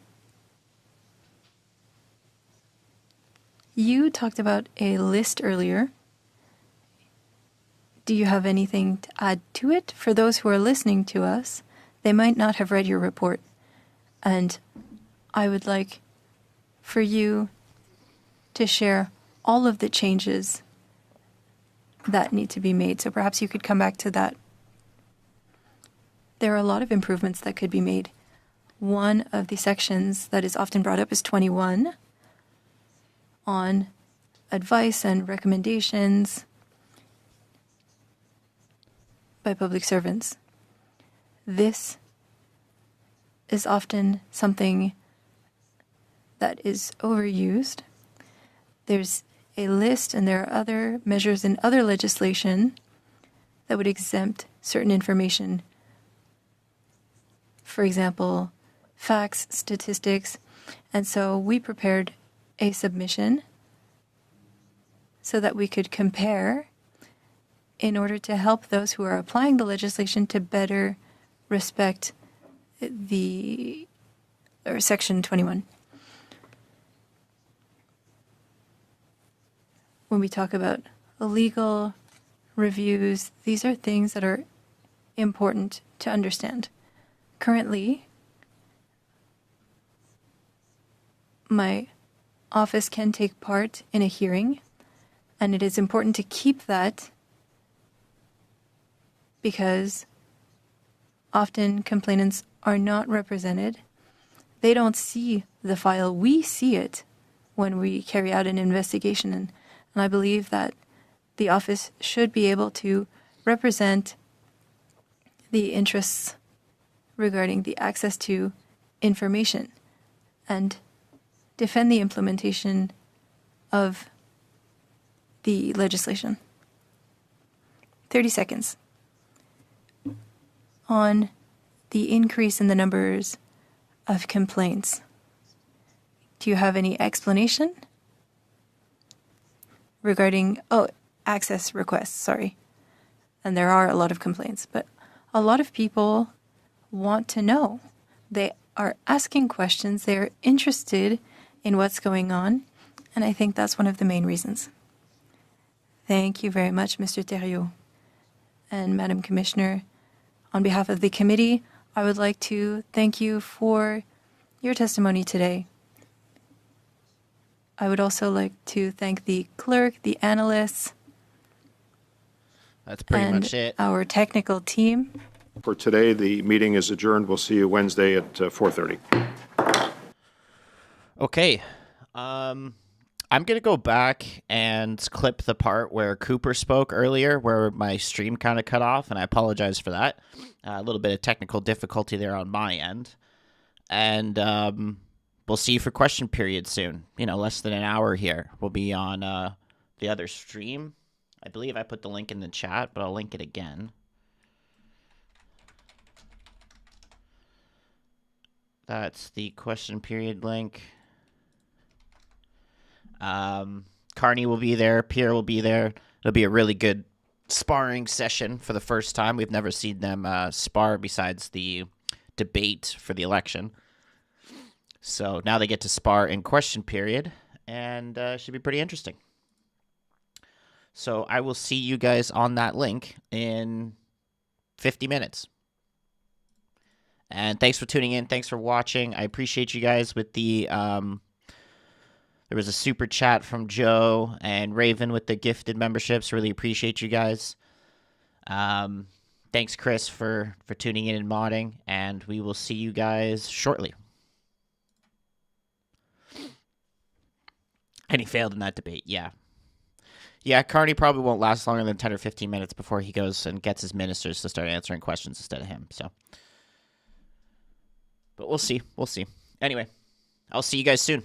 [SPEAKER 5] You talked about a list earlier. Do you have anything to add to it? For those who are listening to us, they might not have read your report. And I would like for you to share all of the changes that need to be made. So perhaps you could come back to that. There are a lot of improvements that could be made. One of the sections that is often brought up is 21 on advice and recommendations by public servants. This is often something that is overused. There's a list, and there are other measures in other legislation that would exempt certain information. For example, facts, statistics. And so we prepared a submission so that we could compare in order to help those who are applying the legislation to better respect Section 21. When we talk about legal reviews, these are things that are important to understand. Currently, my office can take part in a hearing, and it is important to keep that because often complainants are not represented. They don't see the file. We see it when we carry out an investigation, and I believe that the office should be able to represent the interests regarding the access to information and defend the implementation of the legislation. 30 seconds. On the increase in the numbers of complaints, do you have any explanation regarding, access requests, sorry. And there are a lot of complaints, but a lot of people want to know. They are asking questions, they're interested in what's going on, and I think that's one of the main reasons. Thank you very much, Mr. Thériault. And Madam Commissioner, on behalf of the committee, I would like to thank you for your testimony today. I would also like to thank the clerk, the analysts,
[SPEAKER 1] That's pretty much it.
[SPEAKER 5] Our technical team.
[SPEAKER 3] For today, the meeting is adjourned. We'll see you Wednesday at 4:30.
[SPEAKER 1] Okay. I'm going to go back and clip the part where Cooper spoke earlier, where my stream kind of cut off, and I apologize for that. A little bit of technical difficulty there on my end. And we'll see you for question period soon. Less than an hour here. We'll be on the other stream. I believe I put the link in the chat, but I'll link it again. That's the question period link. Carney will be there. Pierre will be there. It'll be a really good sparring session for the first time. We've never seen them spar besides the debate for the election. So now they get to spar in question period, and should be pretty interesting. So I will see you guys on that link in 50 minutes. And thanks for tuning in. Thanks for watching. I appreciate you guys with the... there was a super chat from Joe and Raven with the gifted memberships. Really appreciate you guys. Thanks, Chris, for tuning in and modding. And we will see you guys shortly. And he failed in that debate, yeah. Yeah, Carney probably won't last longer than 10 or 15 minutes before he goes and gets his ministers to start answering questions instead of him. So, but we'll see. We'll see. Anyway, I'll see you guys soon.